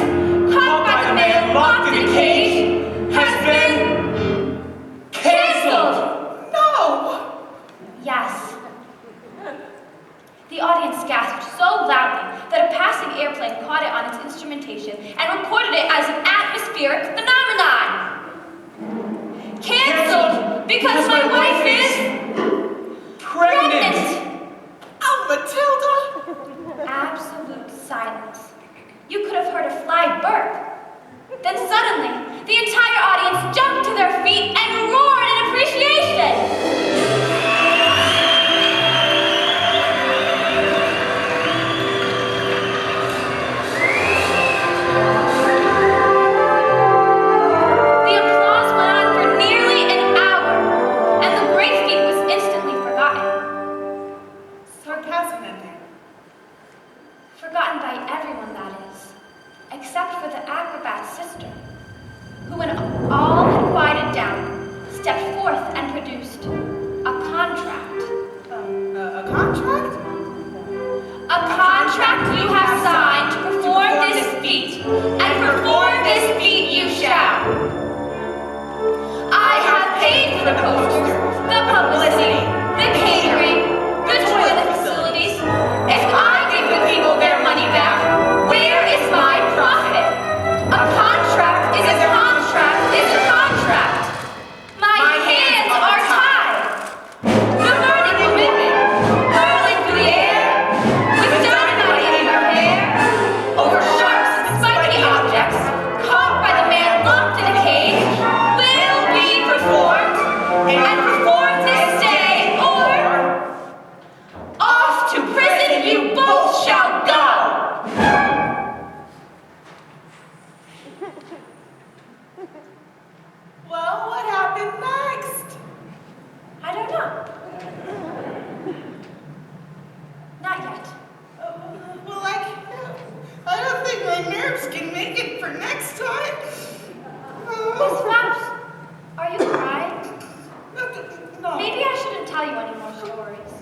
caught by the man locked in a cage, has been canceled. No! Yes. The audience gasped so loudly that a passing airplane caught it on its instrumentation and reported it as an atmospheric phenomenon. Canceled because my wife is pregnant. Oh, Matilda! Absolute silence. You could have heard a fly burp. Then suddenly, the entire audience jumped to their feet and roared in appreciation. The applause went on for nearly an hour, and the great feat was instantly forgotten. Sarcasm ending. Forgotten by everyone, that is, except for the acrobat's sister, who, when all had quieted down, stepped forth and produced a contract. A contract? A contract you have signed to perform this feat, and perform this feat you shall. I have paid for the posters, the publicity, the catering, the toilet facilities. If I give the people their money back, where is my profit? A contract is a contract is a contract. My hands are tied. The burning woman, hurling through the air, with dynamite in her hair, over sharks and spiky objects, caught by the man locked in a cage, will be performed, and performed this day, or off to prison you both shall go. Well, what happened next? I don't know. Not yet. Well, I don't think my nerves can make it for next time. Miss Mouse, are you crying? No. Maybe I shouldn't tell you any more stories.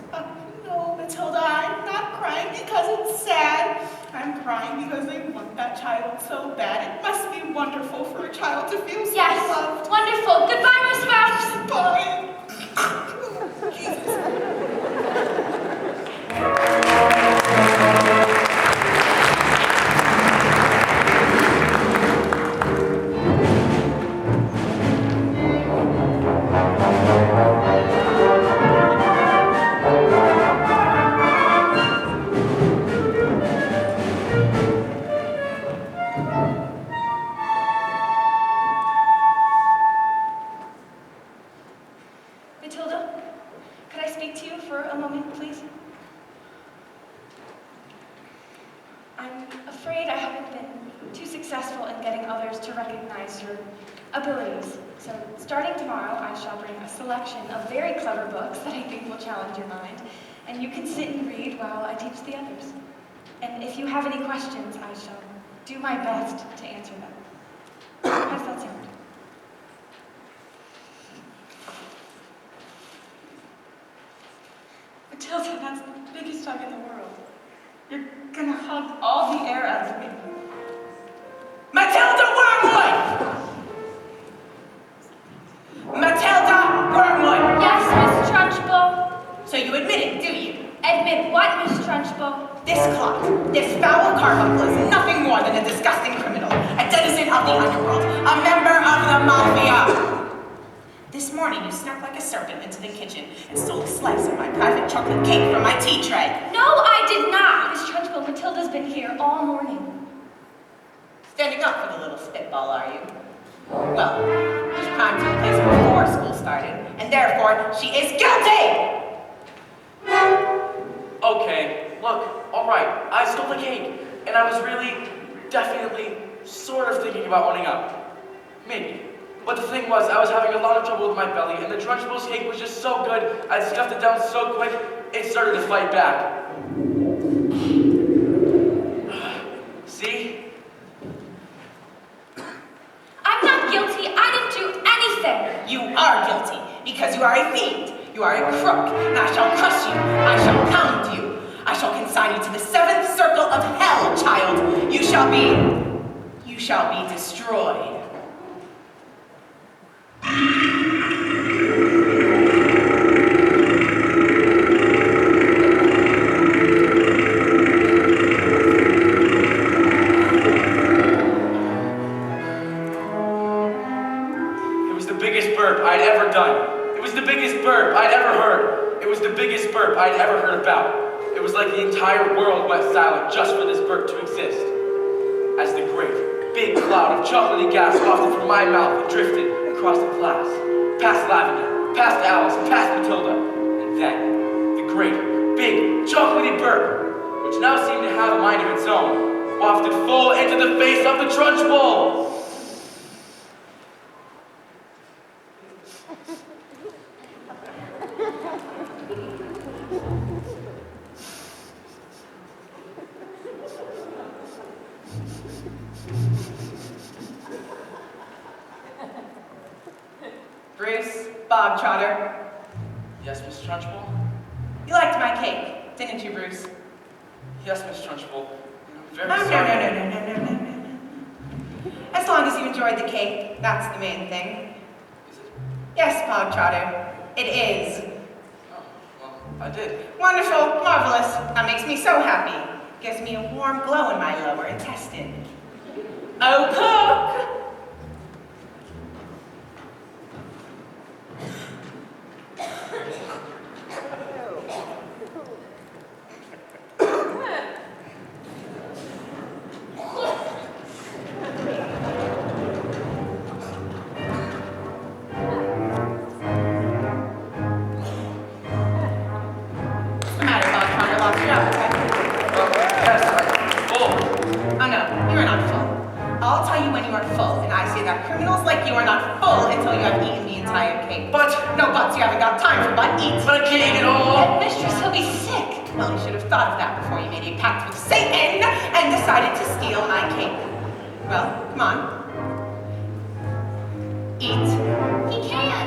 No, Matilda, I'm not crying because it's sad. I'm crying because I want that child so bad. It must be wonderful for a child to feel so Yes, loved. wonderful. Goodbye, Miss Mouse. Bye. Jesus. Matilda, could I speak to you for a moment, please? I'm afraid I haven't been too successful in getting others to recognize your abilities. So starting tomorrow, I shall bring a selection of very clever books that I think will challenge your mind, and you can sit and read while I teach the others. And if you have any questions, I shall do my best to answer them. How does that sound? Matilda, that's the biggest hug in the world. You're gonna hug all the air out of me. Matilda Wormwood! Matilda Wormwood! Yes, Miss Trunchbull. So you admit it, do you? Admit what, Miss Trunchbull? This clock, this foul carbuncle is nothing more than a disgusting criminal, a denizen of the underworld, a member of the mafia. This morning you snuck like a serpent into the kitchen and stole a slice of my private chocolate cake from my tea tray. No, I did not. Miss Trunchbull, Matilda's been here all morning. Standing up for the little spitball, are you? Well, this crime took place before school started, and therefore she is guilty! Okay, look, alright, I stole the cake, and I was really, definitely, sort of thinking about owning up. Maybe. But the thing was, I was having a lot of trouble with my belly, and the Trunchbull's cake was just so good, I stuffed it down so quick, it started to fight back. See? I'm not guilty. I didn't do anything. You are guilty, because you are a fiend. You are a crook, and I shall crush you. I shall pound you. I shall consign you to the 7th circle of hell, child. You shall be destroyed. It was the biggest burp I'd ever done. It was the biggest burp I'd ever heard. It was the biggest burp I'd ever heard about. It was like the entire world went silent just for this burp to exist. As the great, big cloud of chocolatey gas wafted from my mouth and drifted across the class, past Lavender, past Alice, and past Matilda, and then the great, big, chocolatey burp, which now seemed to have a mind of its own, wafted full into the face of the Trunchbull. Bruce, Bogtrotter, Yes, Miss Trunchbull? you liked my cake, didn't you, Bruce? Yes, Miss Trunchbull. I'm very No. sorry. As long as you enjoyed the cake, that's the main thing. Is it? Yes, Bogtrotter, it is. Oh, well, I did. Wonderful, marvelous. That makes me so happy. Gives me a warm glow in my lower intestine. Oh, cook! What's the matter, Bogtrotter? Lost your appetite? Yes, I'm full. Oh no, you are not full. I'll tell you when you are full, and I say that criminals like you are not full until you have eaten the entire cake. But No buts, you haven't got time for butt eats. I can't eat it all. Mistress, he'll be sick. Well, you should have thought of that before you made a pact with Satan and decided to steal my cake. Well, come on. Eat. He can.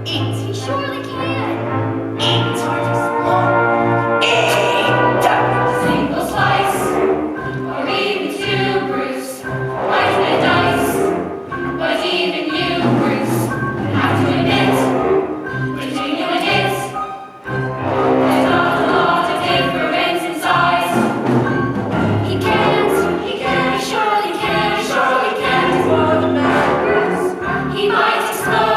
Eat. He surely can. Eat. Eat. Single slice, or even two, Bruce. Life in a dice, but even you, Bruce, have to admit, continuing it. There's not a lot of difference in size. He can't, he surely can, he surely can't. He might explode.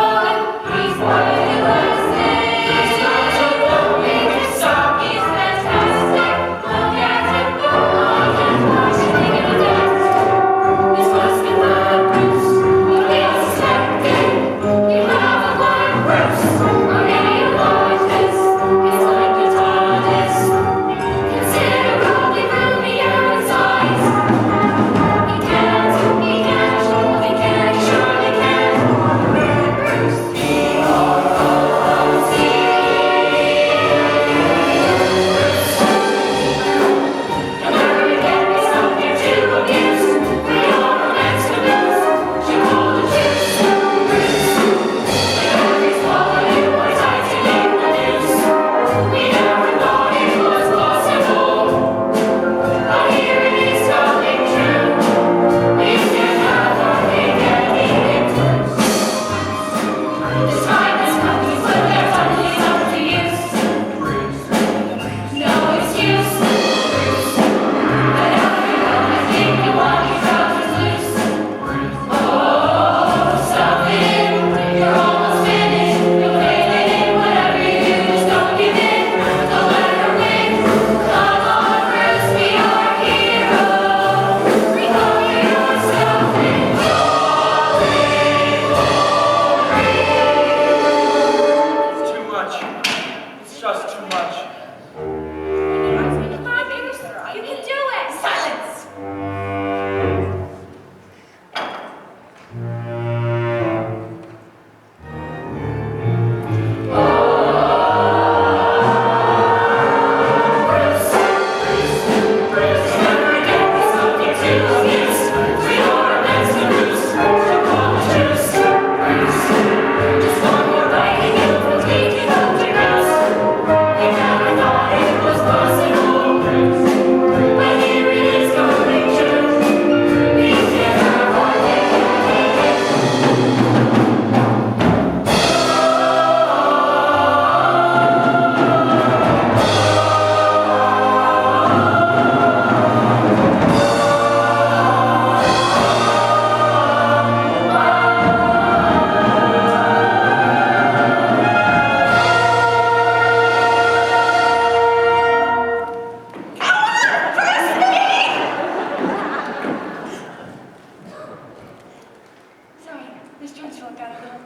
Miss Trunchbull got a little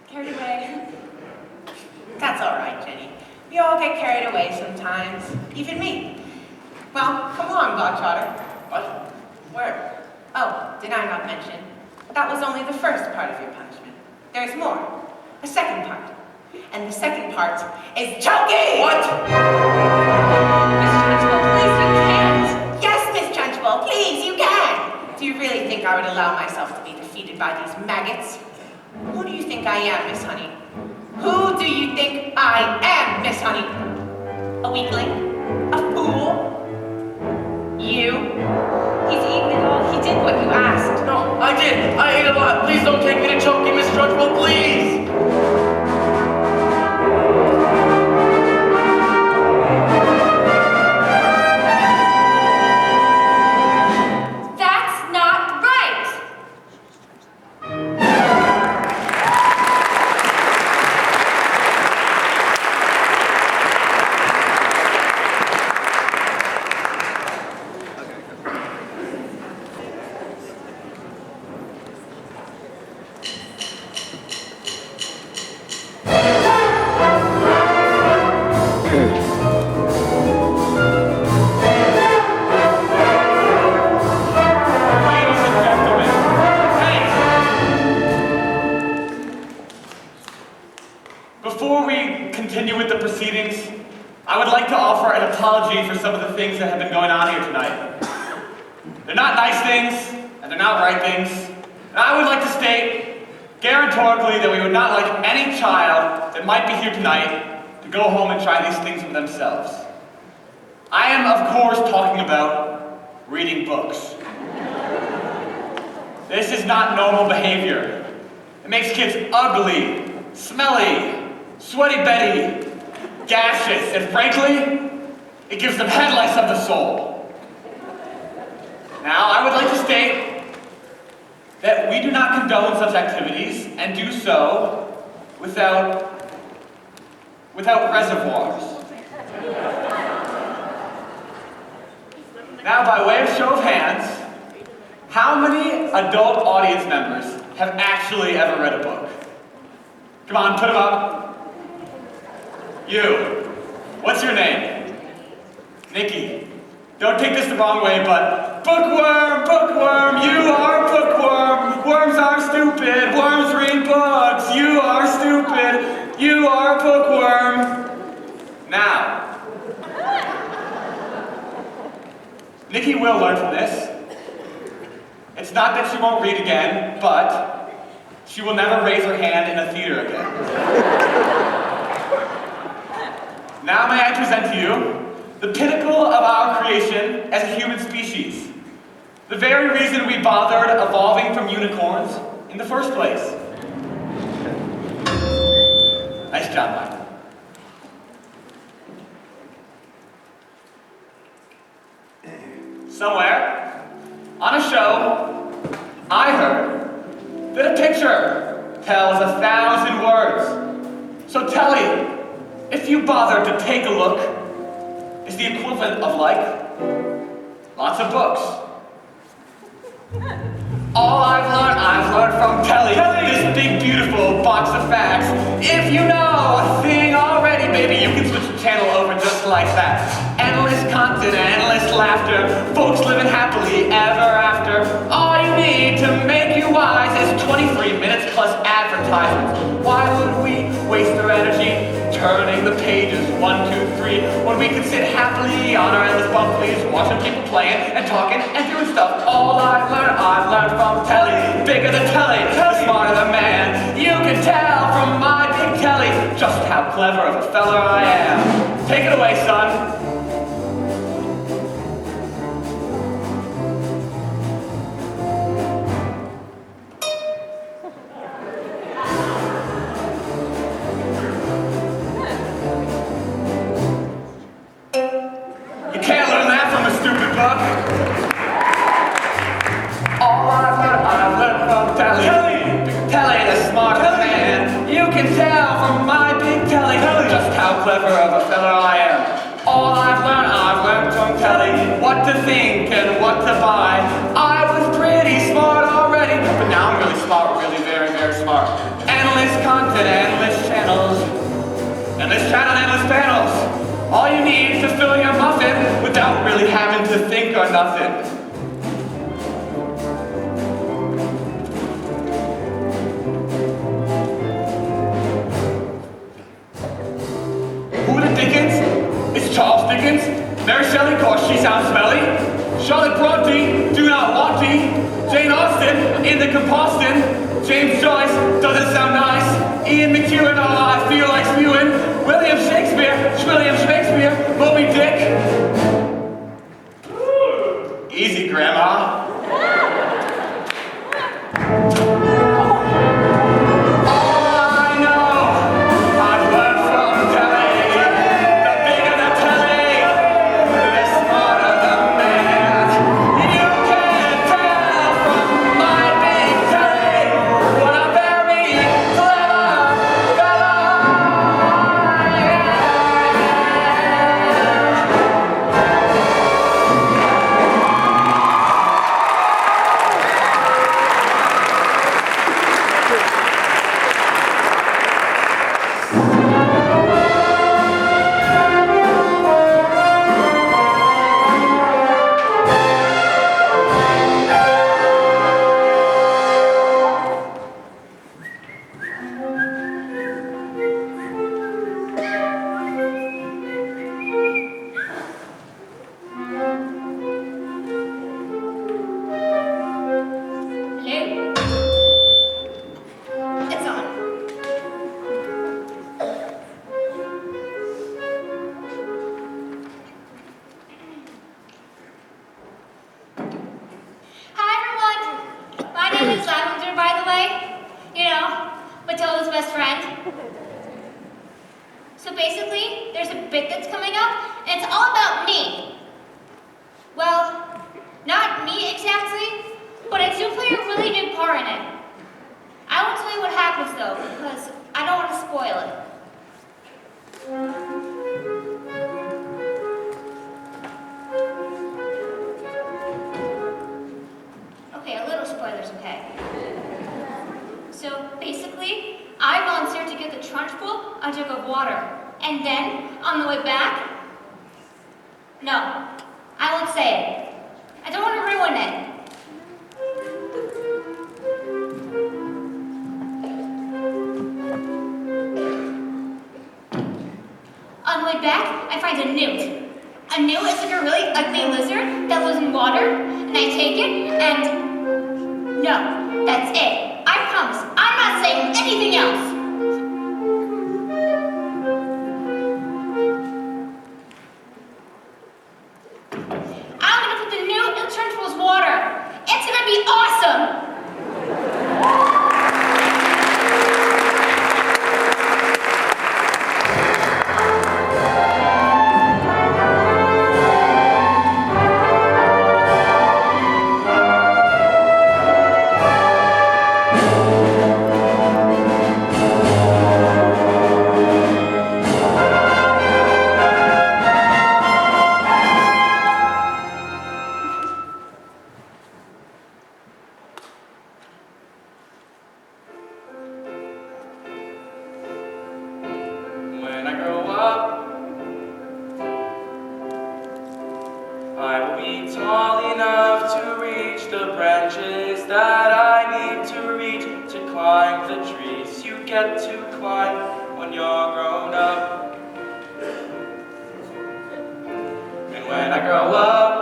carried away. That's all right, Jenny. We all get carried away sometimes, even me. Well, come along, Globetrotter. What? Where? Oh, did I not mention? That was only the first part of your punishment. There's more. A second part. And the second part is choking! What? Miss Trunchbull, please, you can't. Yes, Miss Trunchbull, please, you can! Do you really think I would allow myself to be defeated by these maggots? Who do you think I am, Miss Honey? Who do you think I am, Miss Honey? A weakling? A fool? You? He's eaten it all. He did what you asked. No, I did. I ate a lot. Please don't take me to choking, Miss Trunchbull, please. That's not right. Ladies and gentlemen, hey! Before we continue with the proceedings, I would like to offer an apology for some of the things that have been going on here tonight. They're not nice things, and they're not right things. And I would like to state, guarantorically, that we would not like any child that might be here tonight to go home and try these things for themselves. I am, of course, talking about reading books. This is not normal behavior. It makes kids ugly, smelly, sweaty Betty, gaseous, and frankly, it gives them head lice of the soul. Now, I would like to state that we do not condone such activities and do so without reservoirs. Now, by way of show of hands, how many adult audience members have actually ever read a book? Come on, put them up. You. What's your name? Nikki. Don't take this the wrong way, but bookworm, bookworm, you are bookworm. Worms are stupid. Worms read books. You are stupid. You are bookworm. Now, Nikki will learn from this. It's not that she won't read again, but she will never raise her hand in a theater again. Now may I present to you the pinnacle of our creation as a human species. The very reason we bothered evolving from unicorns in the first place. Nice job, Mike. Somewhere, on a show, I heard that a picture tells 1,000 words. So Telly, if you bothered to take a look, is the equivalent of like lots of books. All I've learned from Telly, this big beautiful box of facts. If you know a thing already, baby, you can switch the channel over just like that. Endless content, endless laughter, folks living happily ever after. All you need to make you wise is 23 minutes plus advertisements. Why would we waste our energy turning the pages 1, 2, 3 when we could sit happily on our endless bumplies, watching people playing and talking and doing stuff? All I've learned from Telly, bigger than Telly, smarter than man. You can tell from my big Telly just how clever of a fella I am. Take it away, son. You can't learn that from a stupid book. All I've learned from Telly. Telly, the smart man. You can tell from my big Telly just how clever of a fella I am. All I've learned from Telly. What to think and what to buy. I was pretty smart already, but now I'm really smart, really very nothing. Who the Dickens? It's Charles Dickens. Mary Shelley, cause she sounds smelly. Charlotte Bronte, do not want thee. Jane Austen, in the composting. James Joyce, doesn't sound nice. Ian McEwan, oh, I feel like spewing. William Shakespeare, Moby Dick. Easy, Grandma. Matilda's best friend. So basically, there's a bit that's coming up, and it's all about me. Well, not me exactly, but I do play a really big part in it. I won't tell you what happens though, because I don't want to spoil it. Okay, a little spoiler's okay. So basically, I volunteered to get the trunk full a jug of water. And then, on the way back, no, I won't say it. I don't want to ruin it. On the way back, I find a newt. A newt is like a really ugly lizard that lives in water, and I take it, and no, that's it. I promise, I'm not saying anything else. I'm gonna put the newt in Trunchbull's water. It's gonna be awesome. When I grow up, I will be tall enough to reach the branches that I need to reach to climb the trees you get to climb when you're grown up. And when I grow up,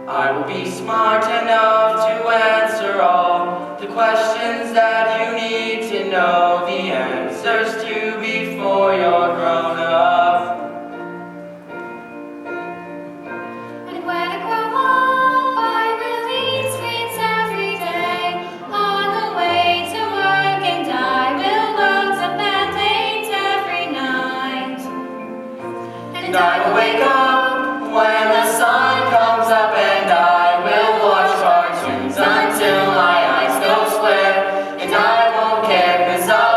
I will be smart enough to answer all the questions that you need to know the answers to before you're grown up. And when I grow up, I will eat sweets every day on the way to work, and I will go to bed late every night. And I will wake up when the sun comes up, and I will watch cartoons until my eyes go square, and I won't care 'cause I'll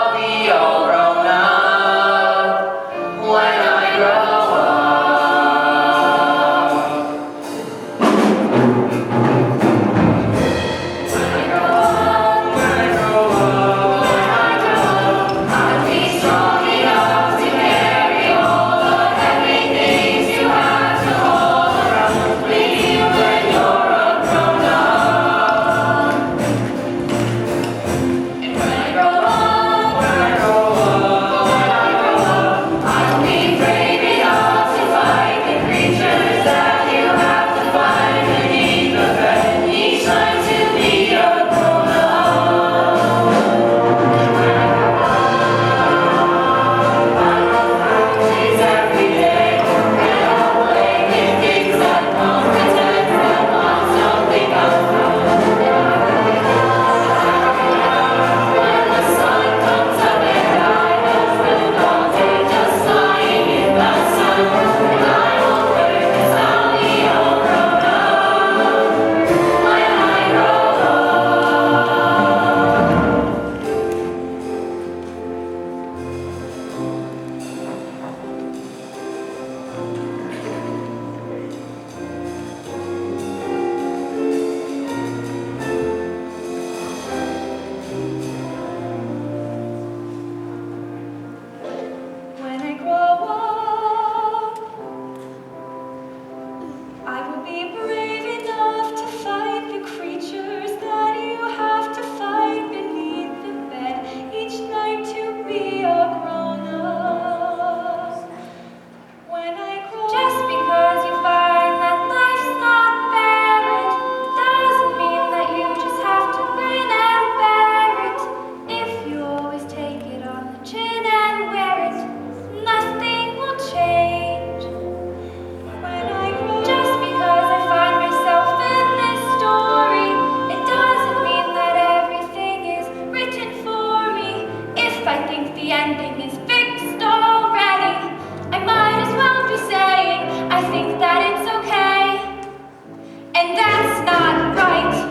and that's not right.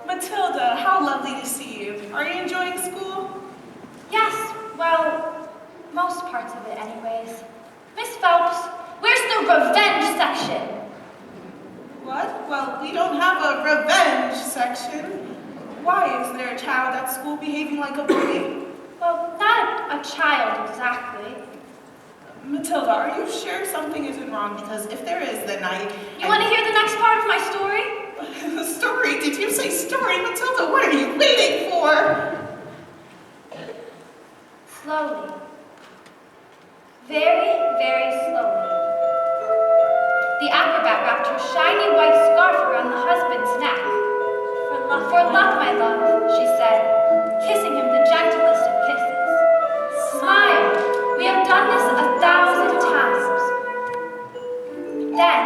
Matilda, how lovely to see you. Are you enjoying school? Yes, well, most parts of it anyways. Miss Phelps, where's the revenge section? What? Well, we don't have a revenge section. Why? Is there a child at school behaving like a bully? Well, not a child exactly. Matilda, are you sure something isn't wrong? Because if there is, then You want to hear the next part of my story? Story? Did you say story? Matilda, what are you waiting for? Slowly. Very, very slowly. The acrobat wrapped her shiny white scarf around the husband's neck. For luck, my love, she said, kissing him the gentlest of kisses. Smile. We have done this 1,000 times. Then,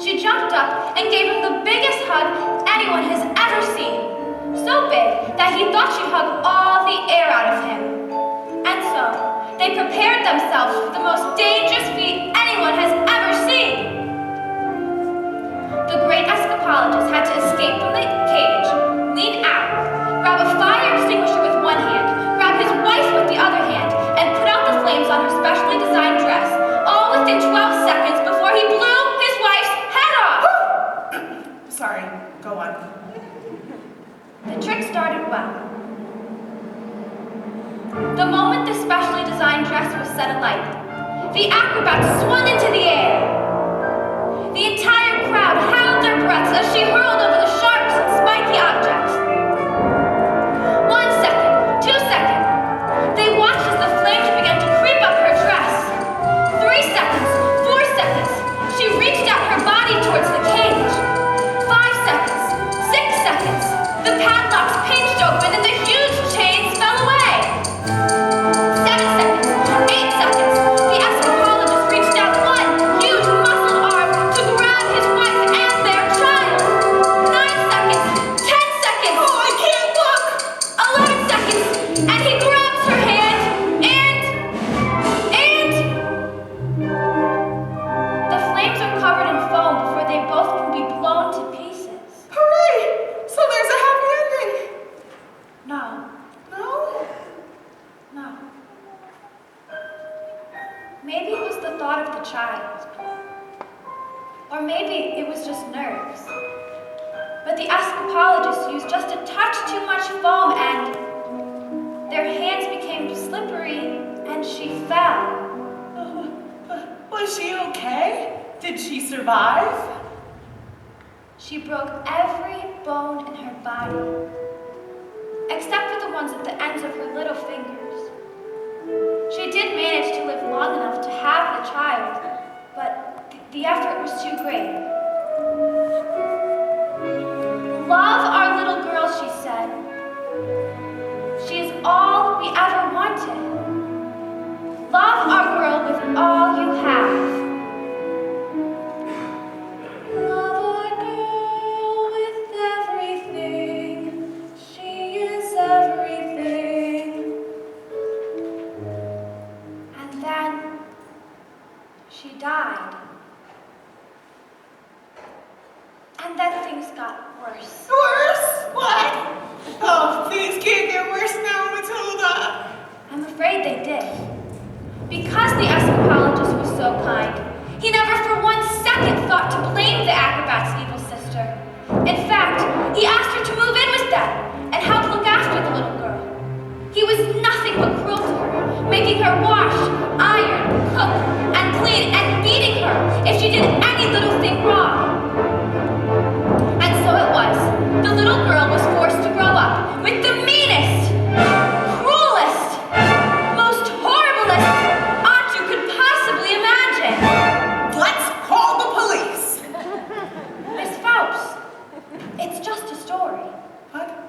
she jumped up and gave him the biggest hug anyone has ever seen. So big that he thought she'd hug all the air out of him. And so, they prepared themselves for the most dangerous feat anyone has ever seen. The great escapologist had to escape from the cage, lean out, grab a fire extinguisher with one hand, grab his wife with the other hand, and put out the flames on her specially designed dress, all within 12 seconds before he blew his wife's head off. Sorry, go on. The trick started well. The moment the specially designed dress was set alight, the acrobats swung into the air. The entire crowd held their breaths as she hurled over the sharps and spiky objects. 1 second, 2 seconds. They watched as the flames began to creep up her dress. 3 seconds, 4 seconds. She reached out her body towards the cage. 5 seconds, 6 seconds. The padlocks pinched open and the huge chains fell away. 7 seconds, 8 seconds. The escapologist reached out one huge muscled arm to grab his wife and their child. 9 seconds, 10 seconds. Oh, I can't look! 11 seconds, and he grabs her hand, and the flames are covered in foam before they both can be blown to pieces. Hooray! So there's a happy ending. No, No? no. Maybe it was the thought of the child. Or maybe it was just nerves. But the escapologist used just a touch too much foam and their hands became slippery and she fell. Was she okay? Did she survive? She broke every bone in her body, except for the ones at the ends of her little fingers. She did manage to live long enough to have the child, but the effort was too great. Love our little girl, she said. She is all we ever wanted. Love our girl with all you have. Love our girl with everything. She is everything. And then she died. And then things got worse. Worse? a story. What?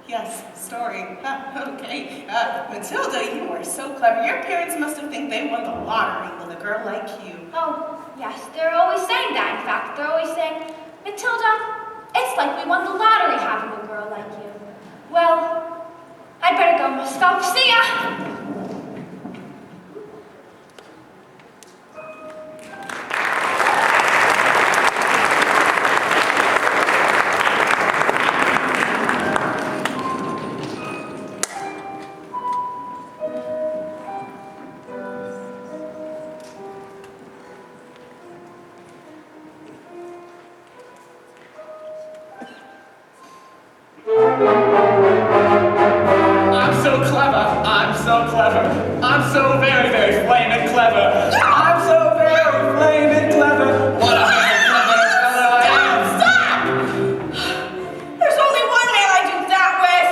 Yes, story. Okay. Matilda, you are so clever. Your parents must have think they won the lottery with a girl like you. Oh, yes, they're always saying that. In fact, they're always saying, Matilda, it's like we won the lottery having a girl like you. Well, I'd better go, Miss Phelps. See ya! I'm so clever. I'm so clever. I'm so very, very flaming clever. I'm so very flaming clever. What a very clever fellow I am. Stop! There's only one man I do that with.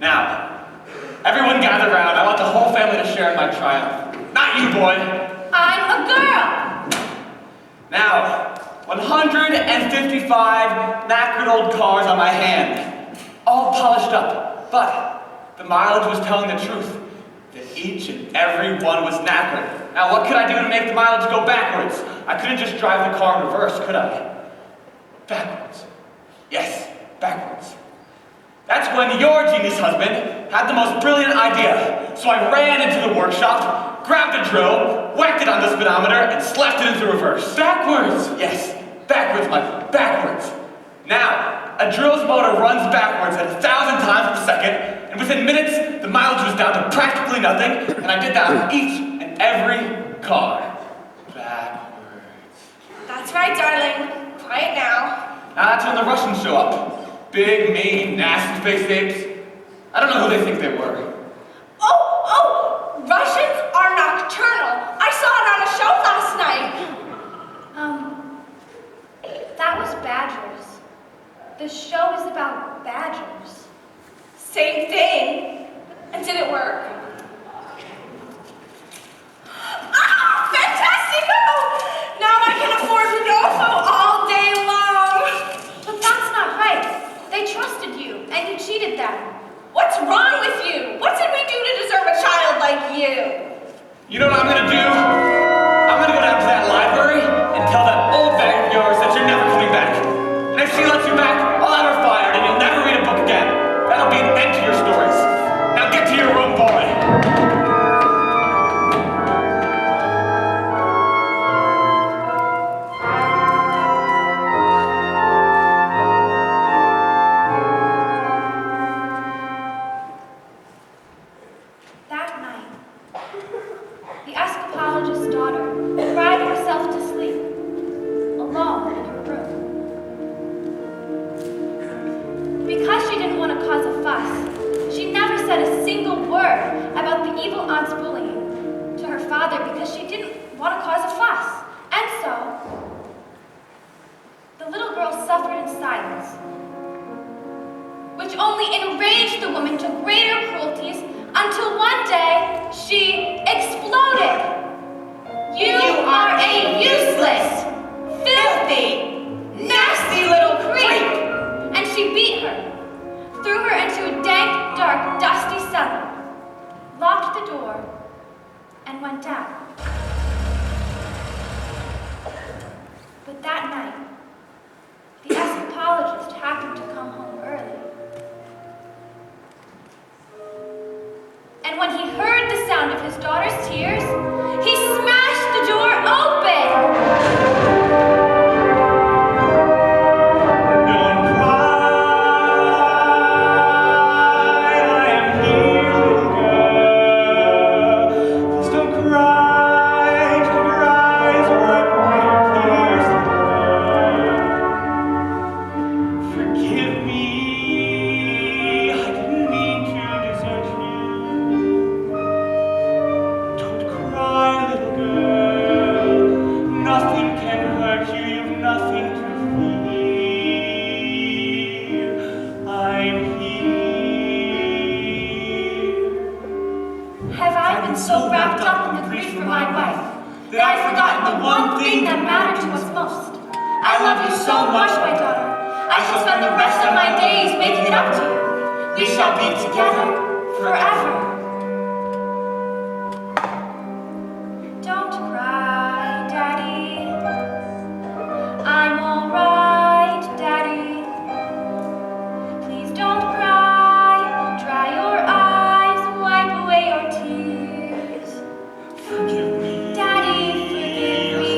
Now, everyone gather round. I want the whole family to share in my triumph. Not you, boy. I'm a girl! Now, 155 knackered old cars on my hand. All polished up, but the mileage was telling the truth. That each and every one was knackered. Now, what could I do to make the mileage go backwards? I couldn't just drive the car in reverse, could I? Backwards. Yes, backwards. That's when your genius husband had the most brilliant idea. So I ran into the workshop, grabbed a drill, whacked it on the speedometer, and slapped it into reverse. Backwards! Yes, backwards, Michael, backwards. Now, a drill's motor runs backwards at 1,000 times per second, and within minutes, the mileage was down to practically nothing, and I did that on each and every car. Backwards. That's right, darling. Quiet now. Now that's when the Russians show up. Big, mean, nasty space apes. I don't know who they think they were. Oh! Russians are nocturnal. I saw it on a show last night. That was badgers. The show is about badgers. Same thing. And did it work? Ah! Fantastico! Now I can afford Rodolfo all day long. But that's not right. They trusted you, and you cheated them. What's wrong with you? What did we do to deserve a child like you? You know what I'm gonna do? I'm gonna go down to that library and tell that old bag of yours that you're never coming back. And if she lets you back, I'll have her fired and you'll never read a book again. That'll be an end to your stories. Now get to your room, boy. That night, the escapologist's daughter cried herself to sleep, alone in her room. Because she didn't want to cause a fuss, she never said a single word about the evil aunt's bullying to her father because she didn't want to cause a fuss. And so, the little girl suffered in silence, which only enraged the woman to greater cruelties until one day she exploded. You are a useless, filthy, nasty little creep! And she beat her, threw her into a dank, dark, dusty cellar, locked the door, and went out. But that night, the escapologist happened to come home early. And when he heard the sound of his daughter's tears, he smashed the door open! Don't cry, I am here, little girl. Please don't cry, keep your eyes wide for your tears, forgive me, I didn't mean to desert you. Don't cry, little girl, nothing can hurt you, you've nothing to fear. I'm here. Have I been so wrapped up in the grief for my wife that I've forgotten the one thing that mattered to us most? I love you so much, my daughter. I shall spend the rest of my days making it up to you. We shall be together forever. Don't cry, Daddy. I'm all right, Daddy. Please don't cry. Dry your eyes, wipe away your tears. Forgive me. Daddy, forgive me.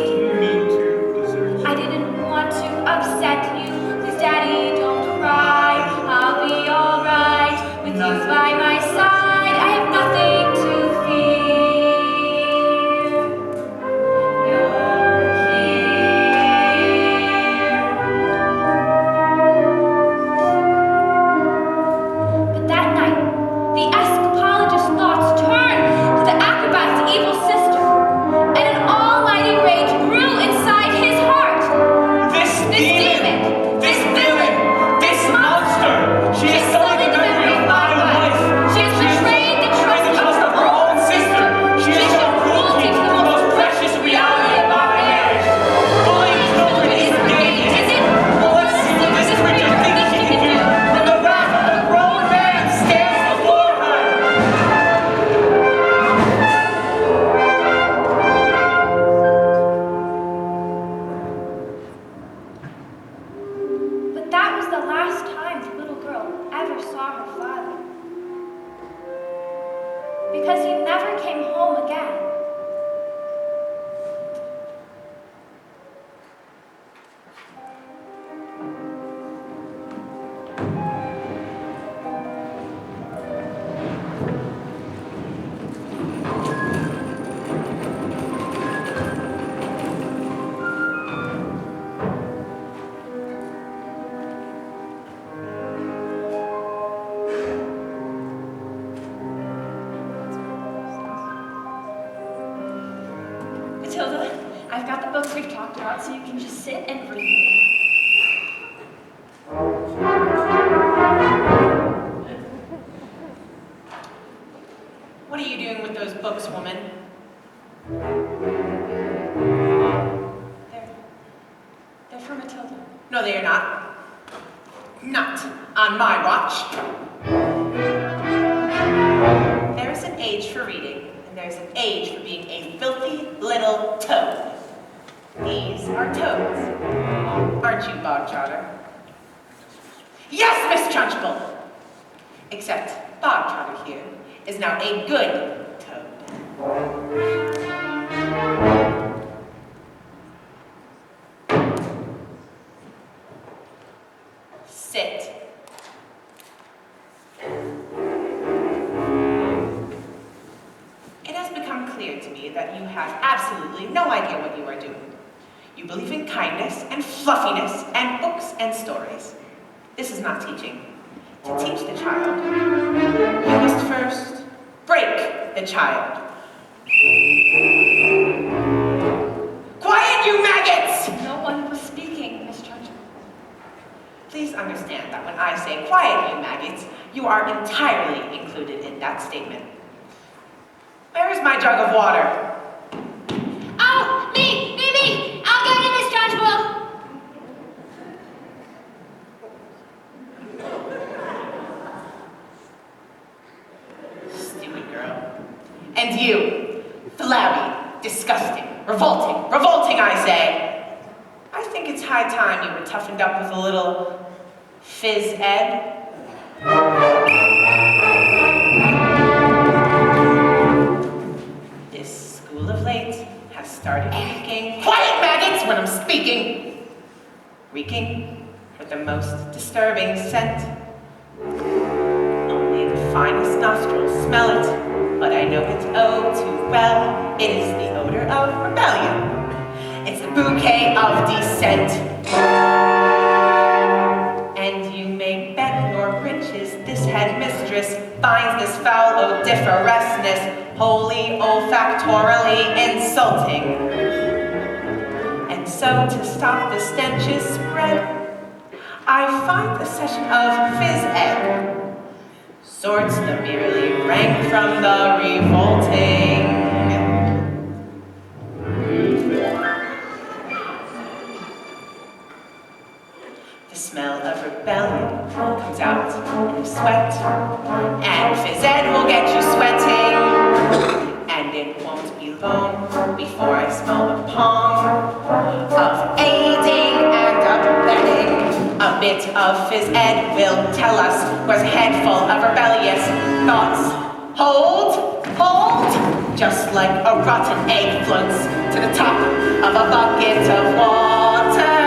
I didn't want to upset you. Please, Daddy, don't cry. I'll be all right with you by my side. I have nothing to fear. You're here. But that night, the escapologist's thoughts turned to the acrobat's evil sister, and an almighty rage grew inside his heart. This demon, this villain, this monster. She has stolen the memory of my life. She has betrayed the trust of her own sister. She has shown cruelty to the most precious reality of our age. Bullying children is a game, is it? Well, let's see what this creature thinks she can do when the wrath of a grown man stands before her. But that was the last time the little girl ever saw her father. Because he never came home again. Matilda, I've got the books we've talked about, so you can just sit and read. What are you doing with those books, woman? They're for Matilda. No, they are not. Not on my watch. There is an age for reading, and there's an age for being a filthy little toad. These are toads. Aren't you, Bog Trotter? Yes, Miss Trunchbull! Except Bog Trotter here is now a good toad. Sit. It has become clear to me that you have absolutely no idea what you are doing. You believe in kindness and fluffiness and books and stories. This is not teaching. To teach the child, you must first break the child. Quiet, you maggots! No one was speaking, Miss Trunchbull. Please understand that when I say quiet, you maggots, you are entirely included in that statement. Where is my jug of water? Oh, me! I'll get it, Miss Trunchbull! Stupid girl. And you, flabby, disgusting, revolting, I say. I think it's high time you were toughened up with a little phys ed. This school of late has started reeking. Quiet, maggots, when I'm speaking! Reeking with the most disturbing scent. Only the finest nostrils smell it, but I know it oh too well. It is the odor of rebellion. It's the bouquet of dissent. And you may bet your breeches this headmistress finds this foul odoriferousness wholly olfactorily insulting. And so to stop the stench's spread, I find the session of phys ed sorts the merely rank from the revolting. The smell of rebellion comes out in the sweat, and phys ed will get you sweating. And it won't be long before I smell the pong of aiding and abetting. A bit of phys ed will tell us where's a head full of rebellious thoughts. Hold, just like a rotten egg floats to the top of a bucket of water.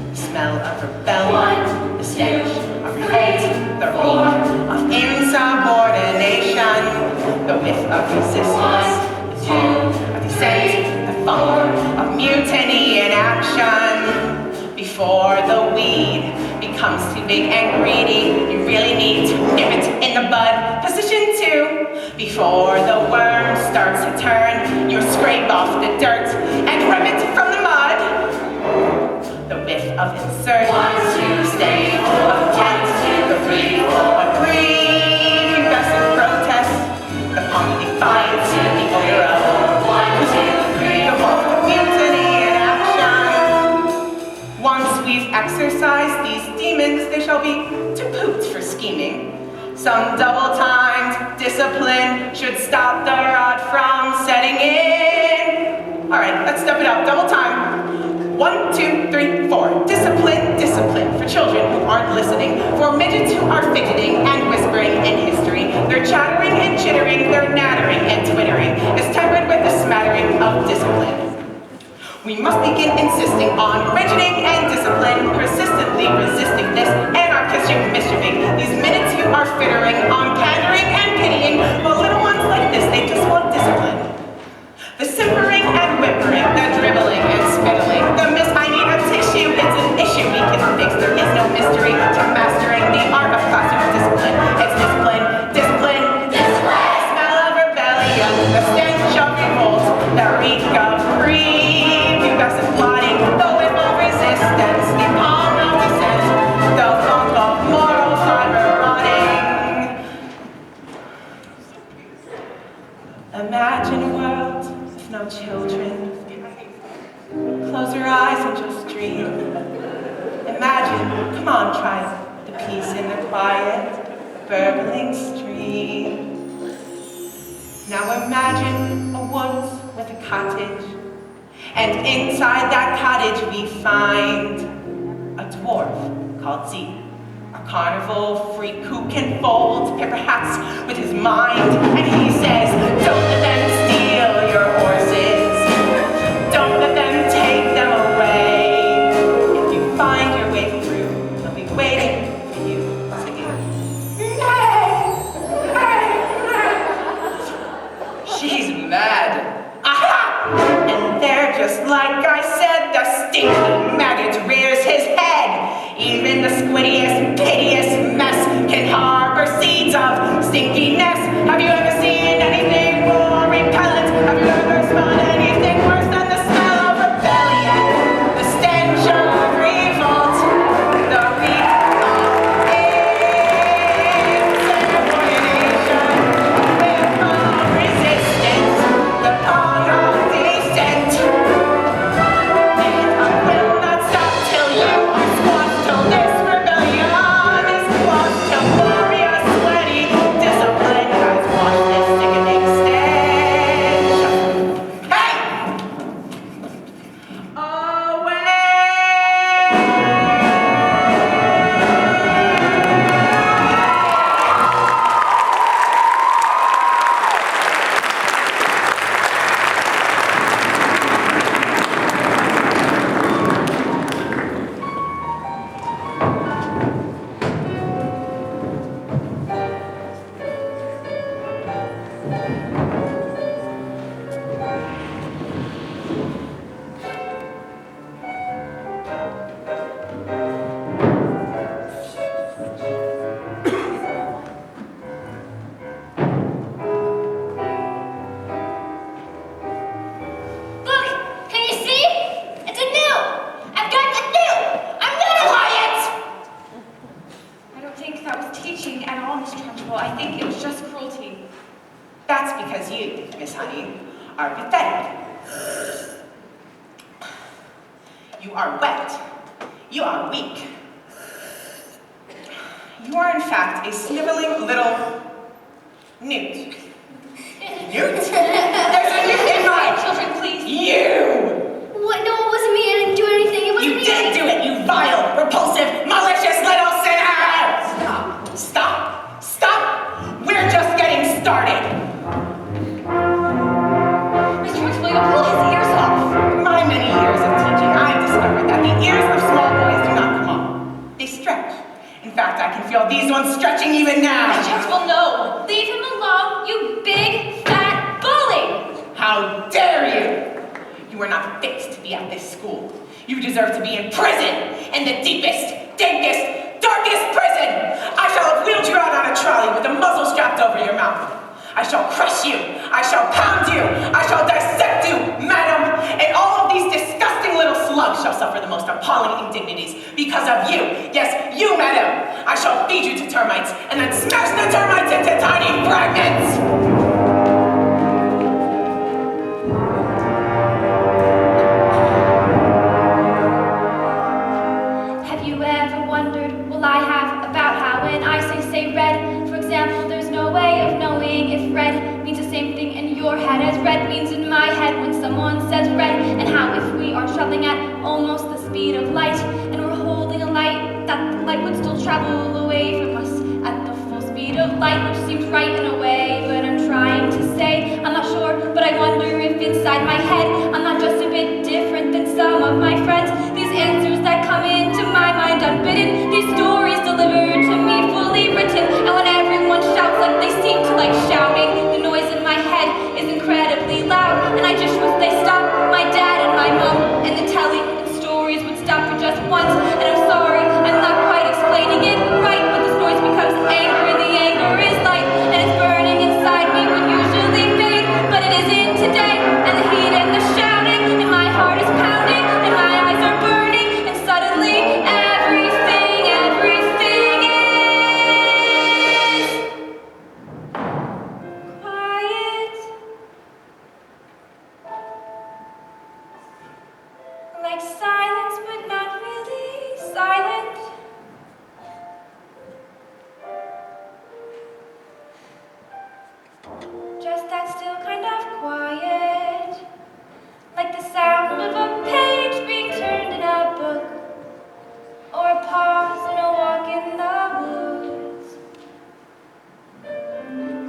The smell of rebellion, the stench of hate, the reek of insubordination, the whiff of resistance, the tone of dissent, the funk of mutiny in action. Before the weed becomes too big and greedy, you really need to nip it in the bud. Position 2. Before the worm starts to turn, you scrape off the dirt and rip it from the mud. The whiff of insurgency, stain of tent, the reek of greed, aggressive protest, the punk defiance, the odor of 1, 2, 3, the wolf of mutiny in action. Once we've exorcised these demons, they shall be to poot for scheming. Some double-timed discipline should stop the rot from setting in. All right, let's step it up, double time. 1, 2, 3, 4. Discipline for children who aren't listening, for midgets who are fidgeting and whispering in history. They're chattering and chittering, they're nattering and twittering. It's tempered with a smattering of discipline. We must begin insisting on rigidening and discipline, persistently resisting this anarchistic mischieving. These minutes you are fittering on pandering and pitying, but little ones like this, they just want discipline. The simpering and whimpering, the dribbling and spittling, the I need a tissue, it's an issue we can fix. There is no mystery to mastering the art of classroom discipline. It's discipline. The smell of rebellion, the stench of revolt, the reek of greed, aggressive plotting, the whip of resistance, the palm of dissent, the funk of moral fiber rotting. Imagine a world with no children. Close your eyes and just dream. Imagine, come on, try the peace in the quiet, burbling stream. Now imagine a woods with a cottage, and inside that cottage we find a dwarf called Zeke, a carnival freak who can fold paper hats with his mind, and he says, don't let them steal your horses. Don't let them take them away. If you find your way through, they'll be waiting for you singing. She's mad. Aha! And there, just like I said, the stinky maggot rears his head. Even the squiddiest, piteous mess can harbor seeds of stinkiness. Have you ever seen anything more repellent? Have you ever smelled anything worse than the smell of rebellion? The stench of revolt, the reek of insubordination, the whiff of resistance, the pong of dissent. And I will not stop till you are squashed, till this rebellion is squashed, till glorious, sweaty discipline has washed this sickening stench. Hey! Away! Look, can you see? It's a new. I've got the new. I'm gonna quiet. I don't think that was teaching at all, Miss Trunchbull. I think it was just cruelty. That's because you, Miss Honey, are pathetic. You are wet. You are weak. You are, in fact, a sniveling little newt. Newt? There's a newt in my Children, please. You! What? No, it wasn't me. I didn't do anything. It wasn't You me. did do it, you vile, repulsive, malicious little sinner! Stop! We're just getting started. Mr. Principal, pull his ears off. My many years of teaching, I discovered that the ears of small boys do not come off. They stretch. In fact, I can feel these ones stretching even now. Mr. Principal, no. Leave him alone, you big, fat bully. How dare you! You are not fit to be at this school. You deserve to be in prison, in the deepest, dankest, darkest prison. I shall have wheeled you out on a trolley with a muzzle strapped over your mouth. I shall crush you. I shall pound you. I shall dissect you, madam. And all of these disgusting little slugs shall suffer the most appalling indignities because of you. Yes, you, madam. I shall feed you to termites and then smash the termites into tiny fragments. Have you ever wondered, well, I have, about how when I say red, for example, there's no way of knowing if red means the same thing in your head as red means in my head when someone says red, and how if we are traveling at almost the speed of light, and we're holding a light, that the light would still travel away from us at the full speed of light, which seems right in a way, but I'm trying to say, I'm not sure, but I wonder if inside my head, I'm not just a bit different than some of my friends. These answers that come into my mind unbidden, these stories delivered to me fully written, and when everyone shouts like they seem to like shouting, the noise in my head is incredibly loud, and I just wish they stopped, my dad and my mom, and the telly and stories would stop for just once, and I'm sorry, I'm not quite explaining it right, but this noise becomes anger, and the anger is light, and it's burning inside me when usually fade, but it isn't today, and the heat and the shouting, and my heart is pounding, and my eyes are burning, and suddenly everything is quiet. Like silence, but not really silent. Just that still kind of quiet. Like the sound of a page being turned in a book, or a pause in a walk in the woods.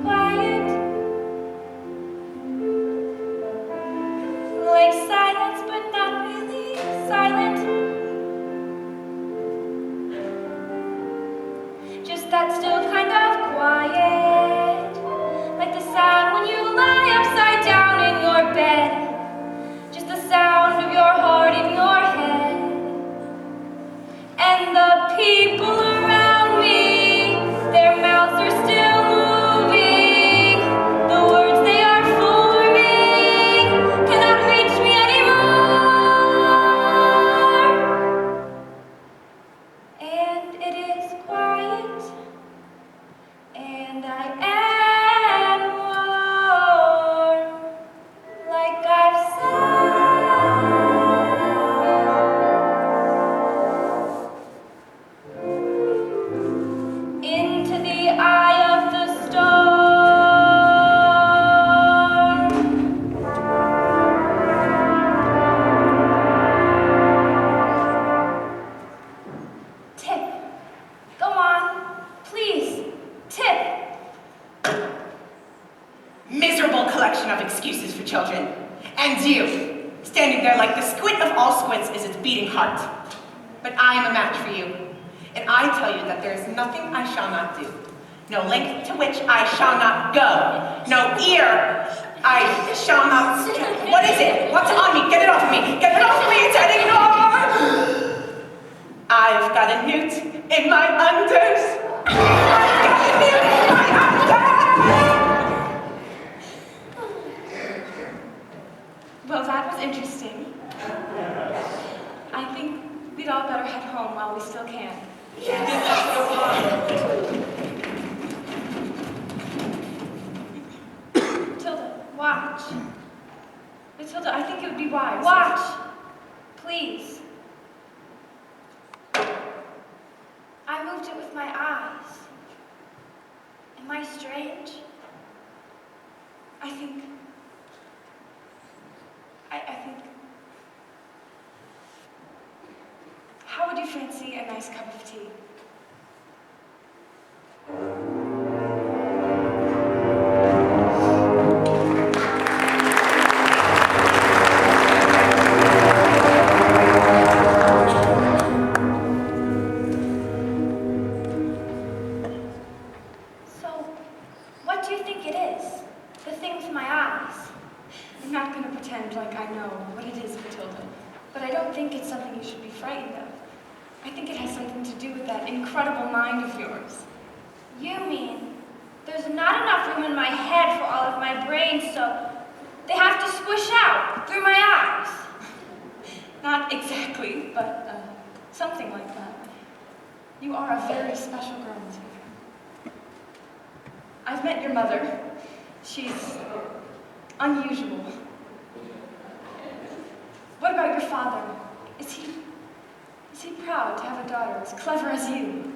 Quiet. Like silence, but not really silent. Just that still kind of quiet. Like the sound when you lie upside down in your bed. Just the sound of your heart in your head. And the people around me, their mouths are still moving. The words they are forming cannot reach me anymore. And it is quiet, and I am warm, like I've said. Into the eye of the storm. Tip. Go on. Please. Tip. Miserable collection of excuses for children. And you, standing there like the squint of all squints is its beating heart. But I am a match for you. And I tell you that there is nothing I shall not do. No length to which I shall not go. No ear I shall not... What is it? What's on me? Get it off me. Get it off me. It's heading north. I've got a newt in my unders. I've got a newt in my unders. Well, that was interesting. I think we'd all better head home while we still can. Matilda, watch. Matilda, I think it would be wise. Watch. Please. moved it with my eyes. Am I strange? I think... How would you fancy a nice cup of tea? So, what do you think it is? The thing with my eyes? I'm not going to pretend like I know what it is, Matilda, but I don't think it's something you should be frightened of. I think it has something to do with that incredible mind of yours. You mean there's not enough room in my head for all of my brain, so they have to squish out through my eyes? Not exactly, but something like that. You are a very special girl, Matilda. I've met your mother. She's unusual. What about your father? Is he proud to have a daughter as clever as you?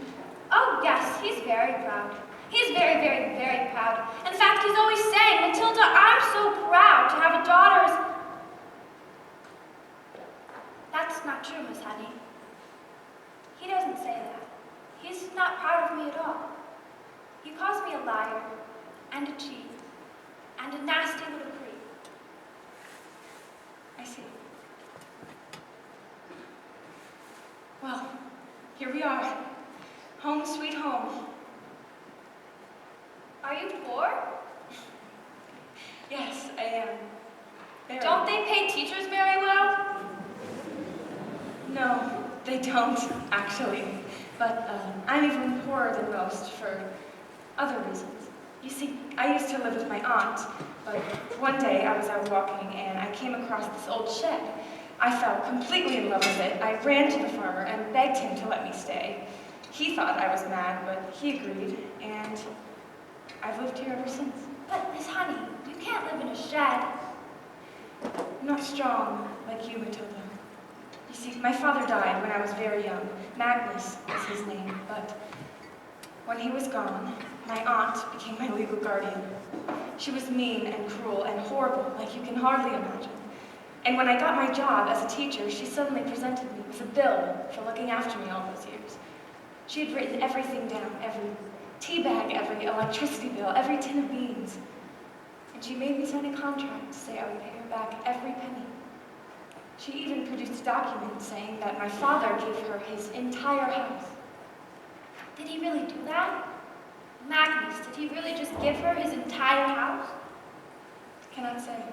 Oh, yes, he's very proud. He's very, very, very proud. In fact, he's always saying, Matilda, I'm so proud to have a daughter as... That's not true, Miss Honey. He doesn't say that. He's not proud of me at all. He calls me a liar, and a cheat, and a nasty little creep. I see. Well, here we are. Home sweet home. Are you poor? Yes, I am. Very. Don't they pay teachers very well? No, they don't, actually. But I'm even poorer than most for other reasons. You see, I used to live with my aunt, but one day I was out walking and I came across this old shed. I fell completely in love with it. I ran to the farmer and begged him to let me stay. He thought I was mad, but he agreed, and I've lived here ever since. But, Miss Honey, you can't live in a shed. I'm not strong like you, Matilda. You see, my father died when I was very young. Magnus was his name, but when he was gone, my aunt became my legal guardian. She was mean and cruel and horrible, like you can hardly imagine. And when I got my job as a teacher, she suddenly presented me with a bill for looking after me all those years. She had written everything down, every tea bag, every electricity bill, every tin of beans. And she made me sign a contract to say I would pay her back every penny. She even produced a document saying that my father gave her his entire house. Did he really do that? Magnus, did he really just give her his entire house? Cannot say.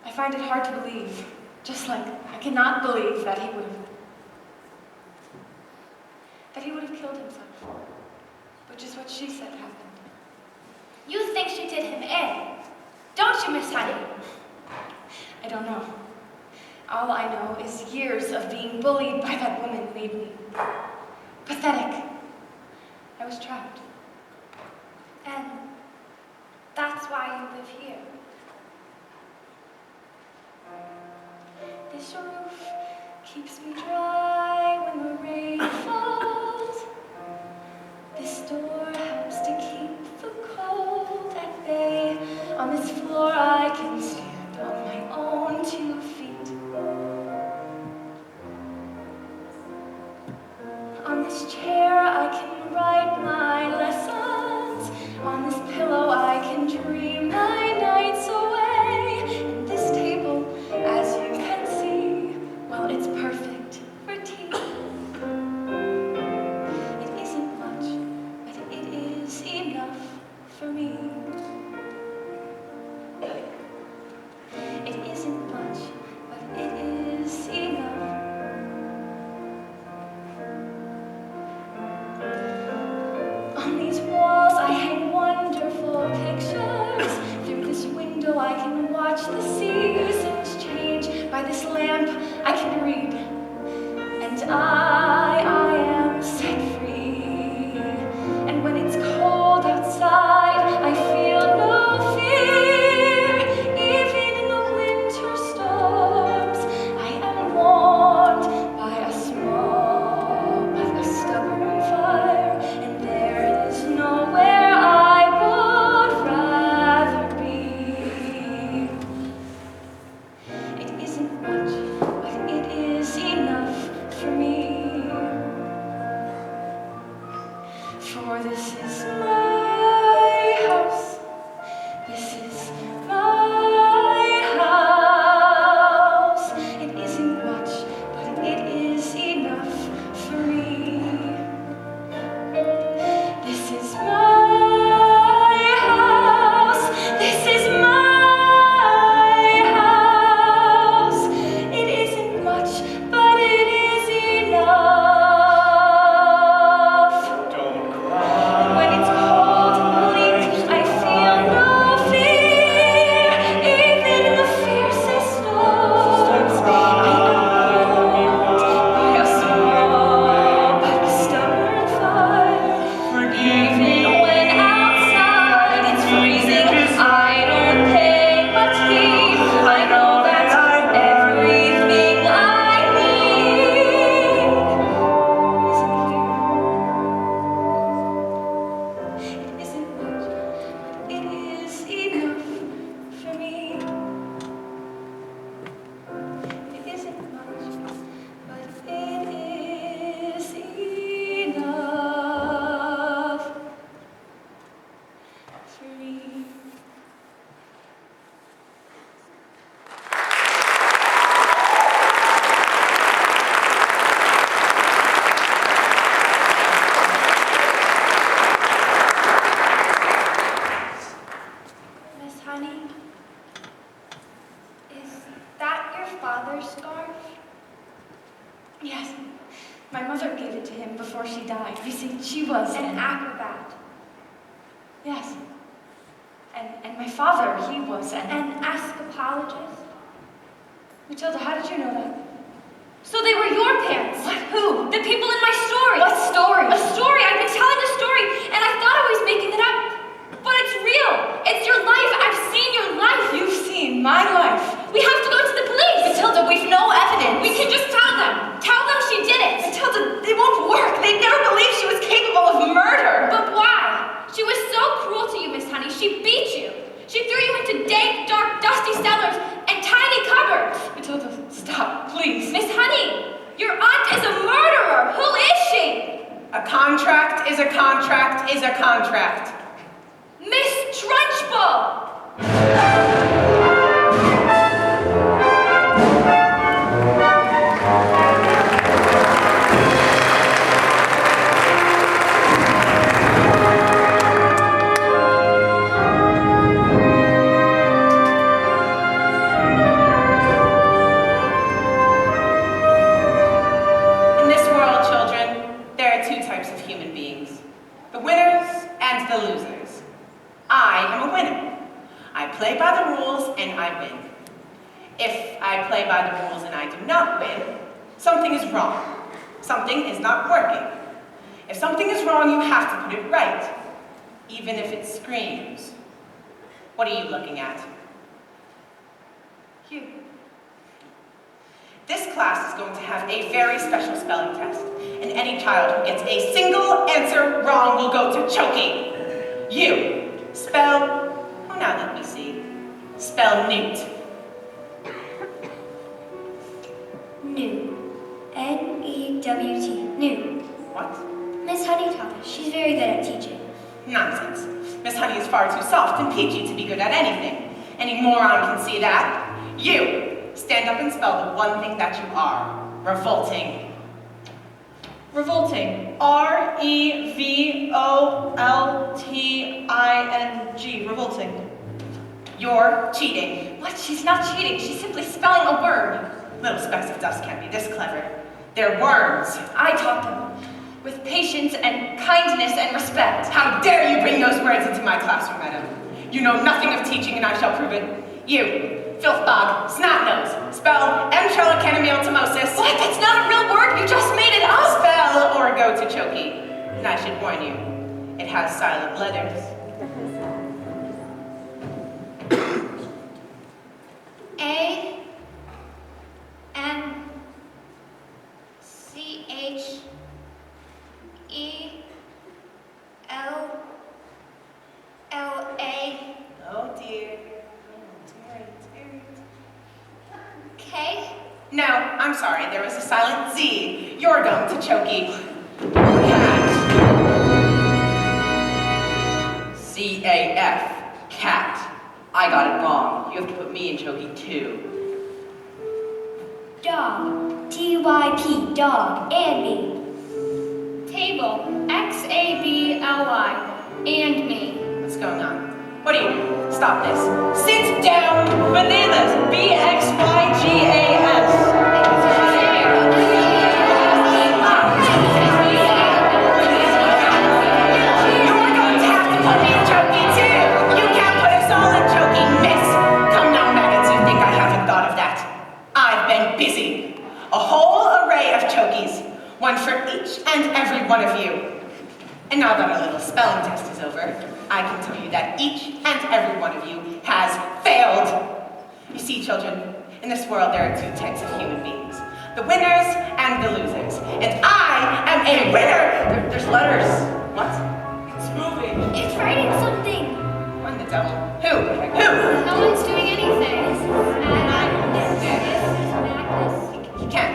I find it hard to believe, just like I cannot believe that he would have killed himself, which is what she said happened. You think she did him in, don't you, Miss Honey? I don't know. All I know is years of being bullied by that woman made me pathetic. I was trapped. And that's why you live here. This roof keeps me dry when the rain falls. This door helps to keep the cold at bay. On this floor I can stand on my own 2 feet. On this chair I can write my lessons. On this pillow I can dream my nights away. And this table, as you can see, well, it's perfect for tea. It isn't much, but it is enough for me. It isn't much, but it is enough. On these walls I hang wonderful pictures. Through this window I can watch the seasons change. By this lamp I can read. And I am set free. And when it's cold outside, I feel no fear. Even in the winter storms, I am warmed by a stubborn fire. For this is my house. This is my house. It isn't much, but it is enough for me. This is my house. This is my house. It isn't much, but it is enough. Don't cry. When it's cold and bleak, I feel no fear. Even the fiercest storms, I am warmed by a small but stubborn fire. Even when outside it's freezing, I don't pay much heed. I know that everything I need isn't here. It isn't much, but it is enough for me. It isn't much, but it is enough for me. Miss Honey, is that your father's scarf? Yes. My mother gave it to him before she died. You see, she was an acrobat. Yes. And my father, he was an escapologist. Matilda, how did you know that? So they were your parents? What? Who? The people in my story. What story? A story. I've been telling a story, and I thought I was making it up. But it's real. It's your life. I've seen your life. You've seen my life. We have to go to the police. Matilda, we've no evidence. We can just tell them. Tell them she did it. Matilda, they won't work. They'd never believe she was capable of murder. But why? She was so cruel to you, Miss Honey. She beat you. She threw you into dank, dark, dusty cellars and tiny cupboards. Matilda, stop, please. Miss Honey, your aunt is a murderer. Who is she? A contract is a contract is a contract. Miss Trunchbull! In this world, children, there are two types of human beings. The winners and the losers. I am a winner. I play by the rules and I win. If I play by the rules and I do not win, something is wrong. Something is not working. If something is wrong, you have to put it right, even if it screams. What are you looking at? You. This class is going to have a very special spelling test, and any child who gets a single answer wrong will go to choking. You. Spell, oh now let me see. Spell newt. New. N-E-W-T. New. What? Miss Honey taught us. She's very good at teaching. Nonsense. Miss Honey is far too soft and peachy to be good at anything. Any moron can see that. You. Stand up and spell the one thing that you are. Revolting. Revolting. R-E-V-O-L-T-I-N-G. Revolting. You're cheating. What? She's not cheating. She's simply spelling a word. Little specks of dust can't be this clever. They're worms. I taught them with patience and kindness and respect. How dare you bring those words into my classroom, madam? You know nothing of teaching, and I shall prove it. You, filthbog, snot-nose, spell enterochanamyeltomosis. What? That's not a real word. You just made it up. Spell or go to choky. And I should warn you, it has silent letters. A-N-C-H-E-L-L-A. Oh dear. K? No, I'm sorry, there was a silent Z. You're going to choky. Cat. I got it wrong. You have to put me in chokey too. Dog. T-Y-P. Dog. And me. Table, X-A-B-L-Y, and me. What's going on? What are you doing? Stop this. Sit down. Bananas. B-X-Y-G-A-S. You're going to have to put me in chokey too. You can't put us all in chokey, miss. Come now, maggots, you think I haven't thought of that? I've been busy. A whole array of chokies. One for each and every one of you. And now that our little spelling test is over, I can tell you that each and every one of you has failed. You see, children, in this world there are two types of human beings. The winners and the losers. And I am a winner! There's letters. What? It's moving. It's writing something. What in the devil? Who? No one's doing anything. You can't.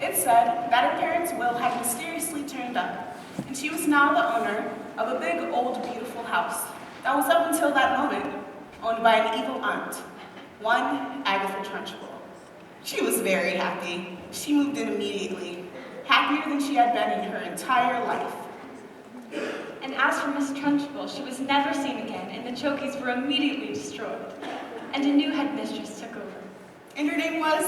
It said that her parents' will had mysteriously turned up, and she was now the owner of a big, old, beautiful house that was up until that moment owned by an evil aunt, one Agatha Trunchbull. She was very happy. She moved in immediately, happier than she had been in her entire life. And as for Miss Trunchbull, she was never seen again, and the Chokies were immediately destroyed. And a new headmistress took over. And her name was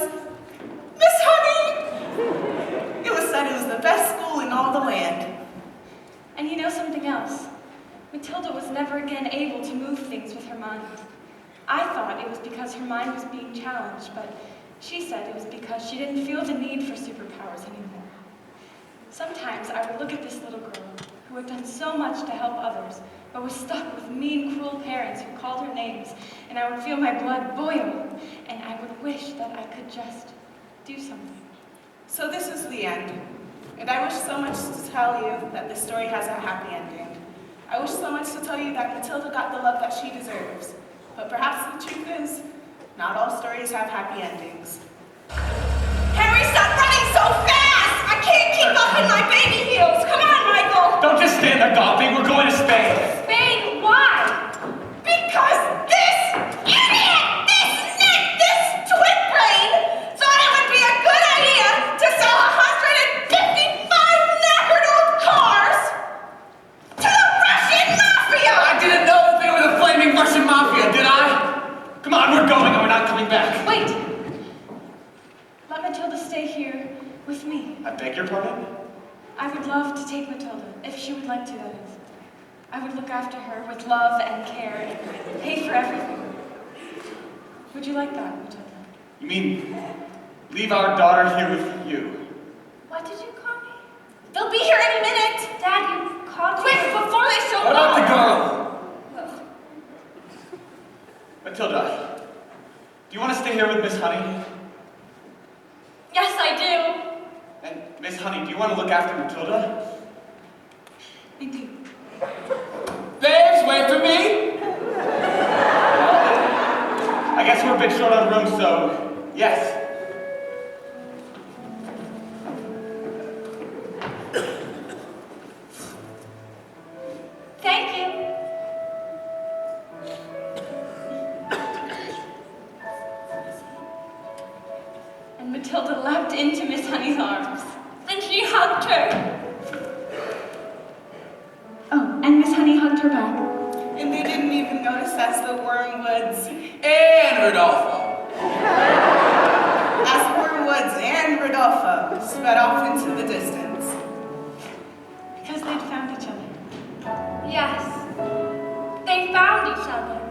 Miss Honey! It was said it was the best school in all the land. And you know something else? Matilda was never again able to move things with her mind. I thought it was because her mind was being challenged, but she said it was because she didn't feel the need for superpowers anymore. Sometimes I would look at this little girl who had done so much to help others, but was stuck with mean, cruel parents who called her names, and I would feel my blood boil, and I would wish that I could just do something. So this is the end. And I wish so much to tell you that this story has a happy ending. I wish so much to tell you that Matilda got the love that she deserves. But perhaps the truth is, not all stories have happy endings. Henry, stop running so fast! I can't keep up in my baby heels. Come on, Michael. Don't just stand there gawping. We're going to Spain. Spain, why? Because this idiot, this twit brain, thought it would be a good idea to sell 155 knackered old cars to the Russian mafia! I didn't know that they were the flaming Russian mafia, did I? Come on, we're going or we're not coming back. Wait! Let Matilda stay here with me. I beg your pardon? I would love to take Matilda, if she would like to, that is. I would look after her with love and care and pay for everything. Would you like that, Matilda? You mean leave our daughter here with you? What did you call me? They'll be here any minute. Dad, you called Quick, before they show What about the girl? Ugh. Matilda, do you want to stay here with Miss Honey? Yes, I do. And Miss Honey, do you want to look after Matilda? I do. Babes, wait for me! I guess we're a bit short on room, so yes. Thank you. And Matilda leapt into Miss Honey's arms. And she hugged her. Oh, and Miss Honey hugged her back. And they didn't even notice as the wormwoods, And Rodolfo. as Wormwoods and Rodolfo sped off into the distance. Because they'd found each other. Yes. They found each other.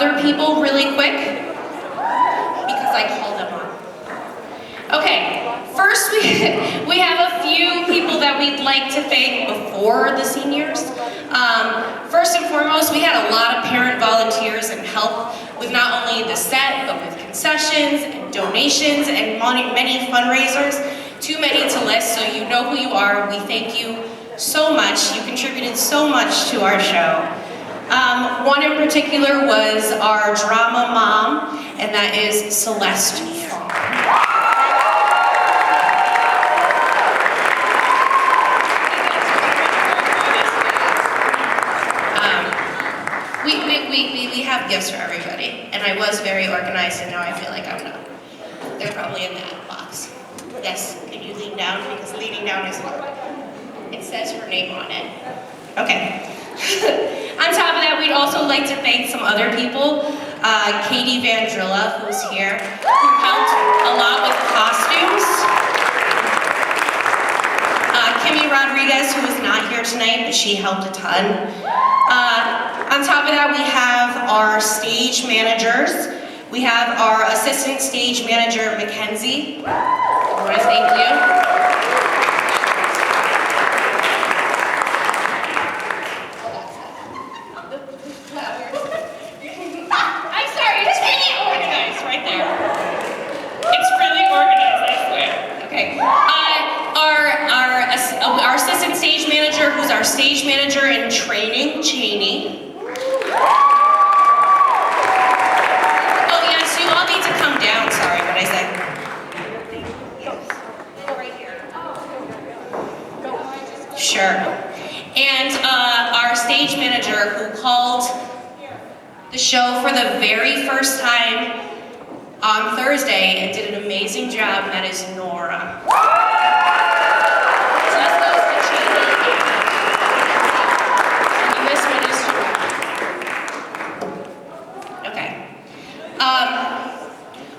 other people really quick because I called them on. Okay, first we have a few people that we'd like to thank before the seniors. First and foremost, we had a lot of parent volunteers and help with not only the set, but with concessions and donations and many fundraisers. Too many to list, so you know who you are. We thank you so much. You contributed so much to our show. One in particular was our drama mom, and that is Celeste Fong. We have gifts for everybody, and I was very organized, and now I feel like I'm not. They're probably in that box. Yes, can you lean down? Because leaning down is hard. It says her name on it. Okay. On top of that, we'd also like to thank some other people. Katie Vandrilla, who's here, who helped a lot with costumes. Kimmy Rodriguez, who is not here tonight, but she helped a ton. On top of that, we have our stage managers. We have our assistant stage manager, Mackenzie. I want to thank you. I'm sorry, just really organized right there. It's really organized, I swear. Okay. Our assistant stage manager, who's our stage manager in training, Cheney. Oh yes, you all need to come down. Sorry, what I said. Go right here. Sure. And our stage manager, who called the show for the very first time on Thursday and did an amazing job, and that is Nora.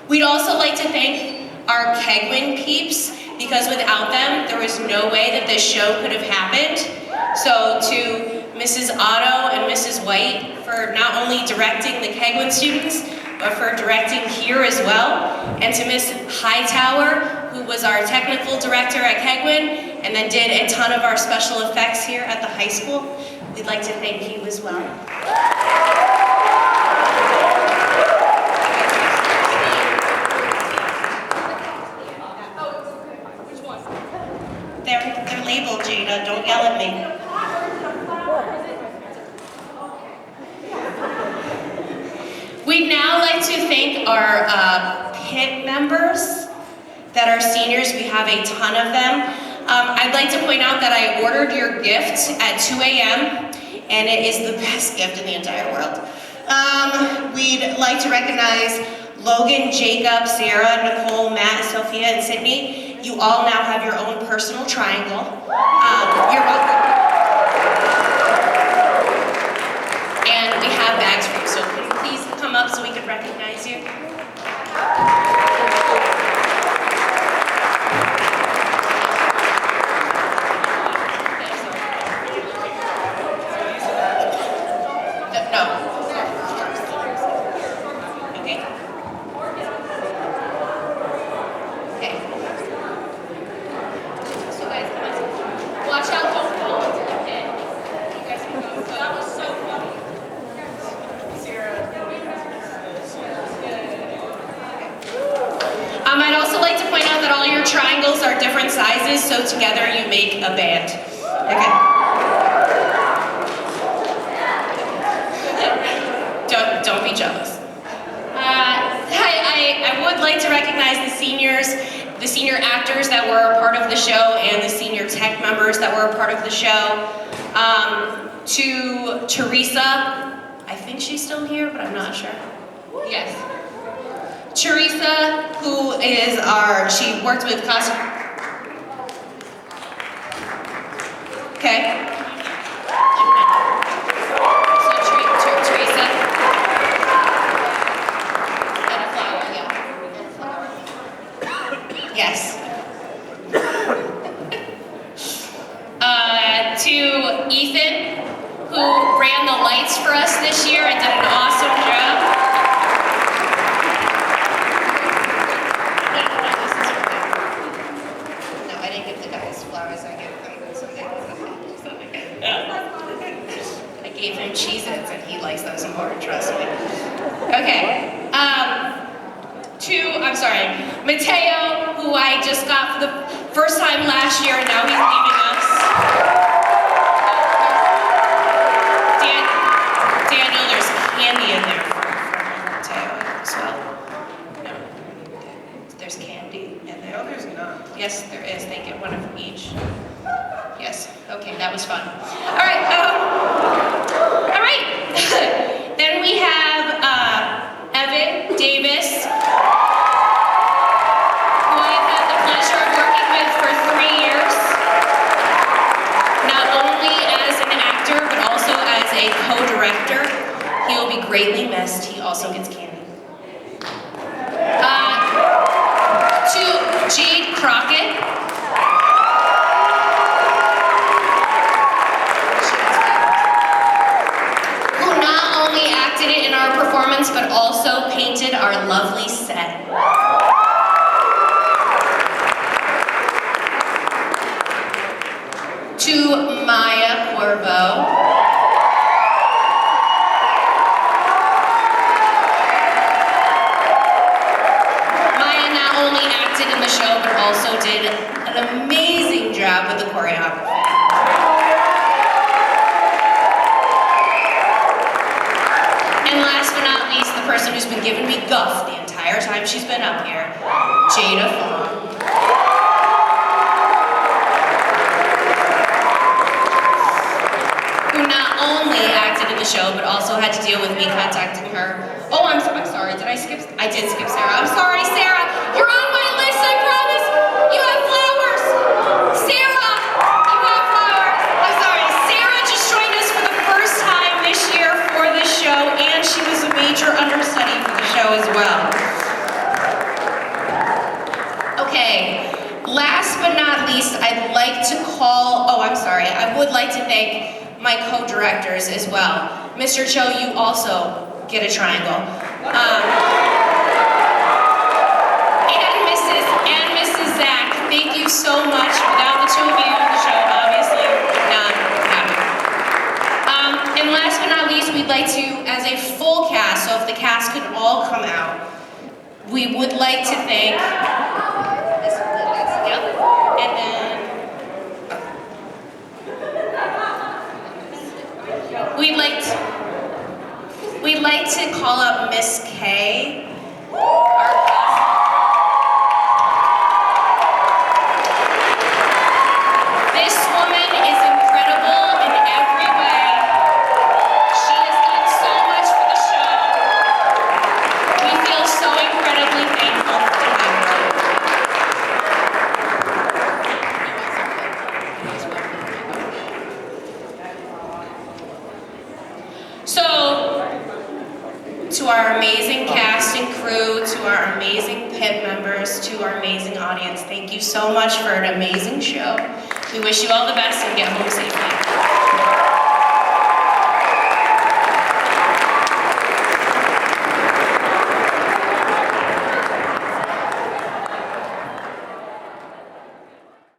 We'd also like to thank our Keigwin peeps, because without them, there was no way that this show could have happened. So to Mrs. Otto and Mrs. White for not only directing the Keigwin students, but for directing here as well. And to Miss Hightower, who was our technical director at Keigwin, and then did a ton of our special effects here at the high school. We'd like to thank you as well. They're labeled, Jada. Don't yell at me. We'd now like to thank our pit members that are seniors. We have a ton of them. I'd like to point out that I ordered your gift at 2 a.m. and it is the best gift in the entire world. We'd like to recognize Logan, Jacob, Sarah, Nicole, Matt, Sophia, and Sydney. You all now have your own personal triangle. You're welcome. And we have bags for you, so can you please come up so we can recognize you? No. Okay. Okay. So guys, watch out, don't fall into the pit. You guys can go. That was so funny. I'd also like to point out that all your triangles are different sizes, so together you make a band. Okay. Don't be jealous. I would like to recognize the seniors, the senior actors that were a part of the show, and the senior tech members that were a part of the show. To Teresa, I think she's still here, but I'm not sure. Yes. Teresa, who is she worked with costume. Okay. So Teresa. And a flower, yeah. Yes. To Ethan, who ran the lights for us this year and did an awesome job. basically. Okay. Mateo, who I just got for the first time last year, and now he's leaving us. Daniel, there's candy in there for Mateo as well. No, there's candy in there. No, there's not. Yes, there is. They get one of each. Yes. Okay, that was fun. All right. All right. Then we have Evan Davis, who I've had the pleasure of working with for 3 years, not only as an actor but also as a co-director. He will be greatly missed. He also gets candy. To Jade Crockett. Who not only acted it in our performance, but also painted our lovely set. To Maya Corvo. Maya not only acted in the show, but also did an amazing job with the choreography. And last but not least, the person who's been giving me guff the entire time she's been up here, Jada Fong. Who not only acted in the show, but also had to deal with me contacting her. Oh, I'm sorry, did I skip? I did skip Sarah. I'm sorry, Sarah. You're on my list, I promise. You have flowers. Sarah, you have flowers. I'm sorry, Sarah just joined us for the first time this year for this show, and she was a major understudy for the show as well. Okay, last but not least, I'd like to I would like to thank my co-directors as well. Mr. Cho, you also get a triangle. And Mrs. Zach, thank you so much. Without the two of you, the show obviously would not happen. And last but not least, we'd like to, as a full cast, so if the cast could all come out, we would like to thank, and then, we'd like to call up Miss K, our cast. This woman is incredible in every way. She has done so much for the show. We feel so incredibly thankful to have her. So, to our amazing cast and crew, to our amazing PIP members, to our amazing audience, thank you so much for an amazing show. We wish you all the best and get home safely.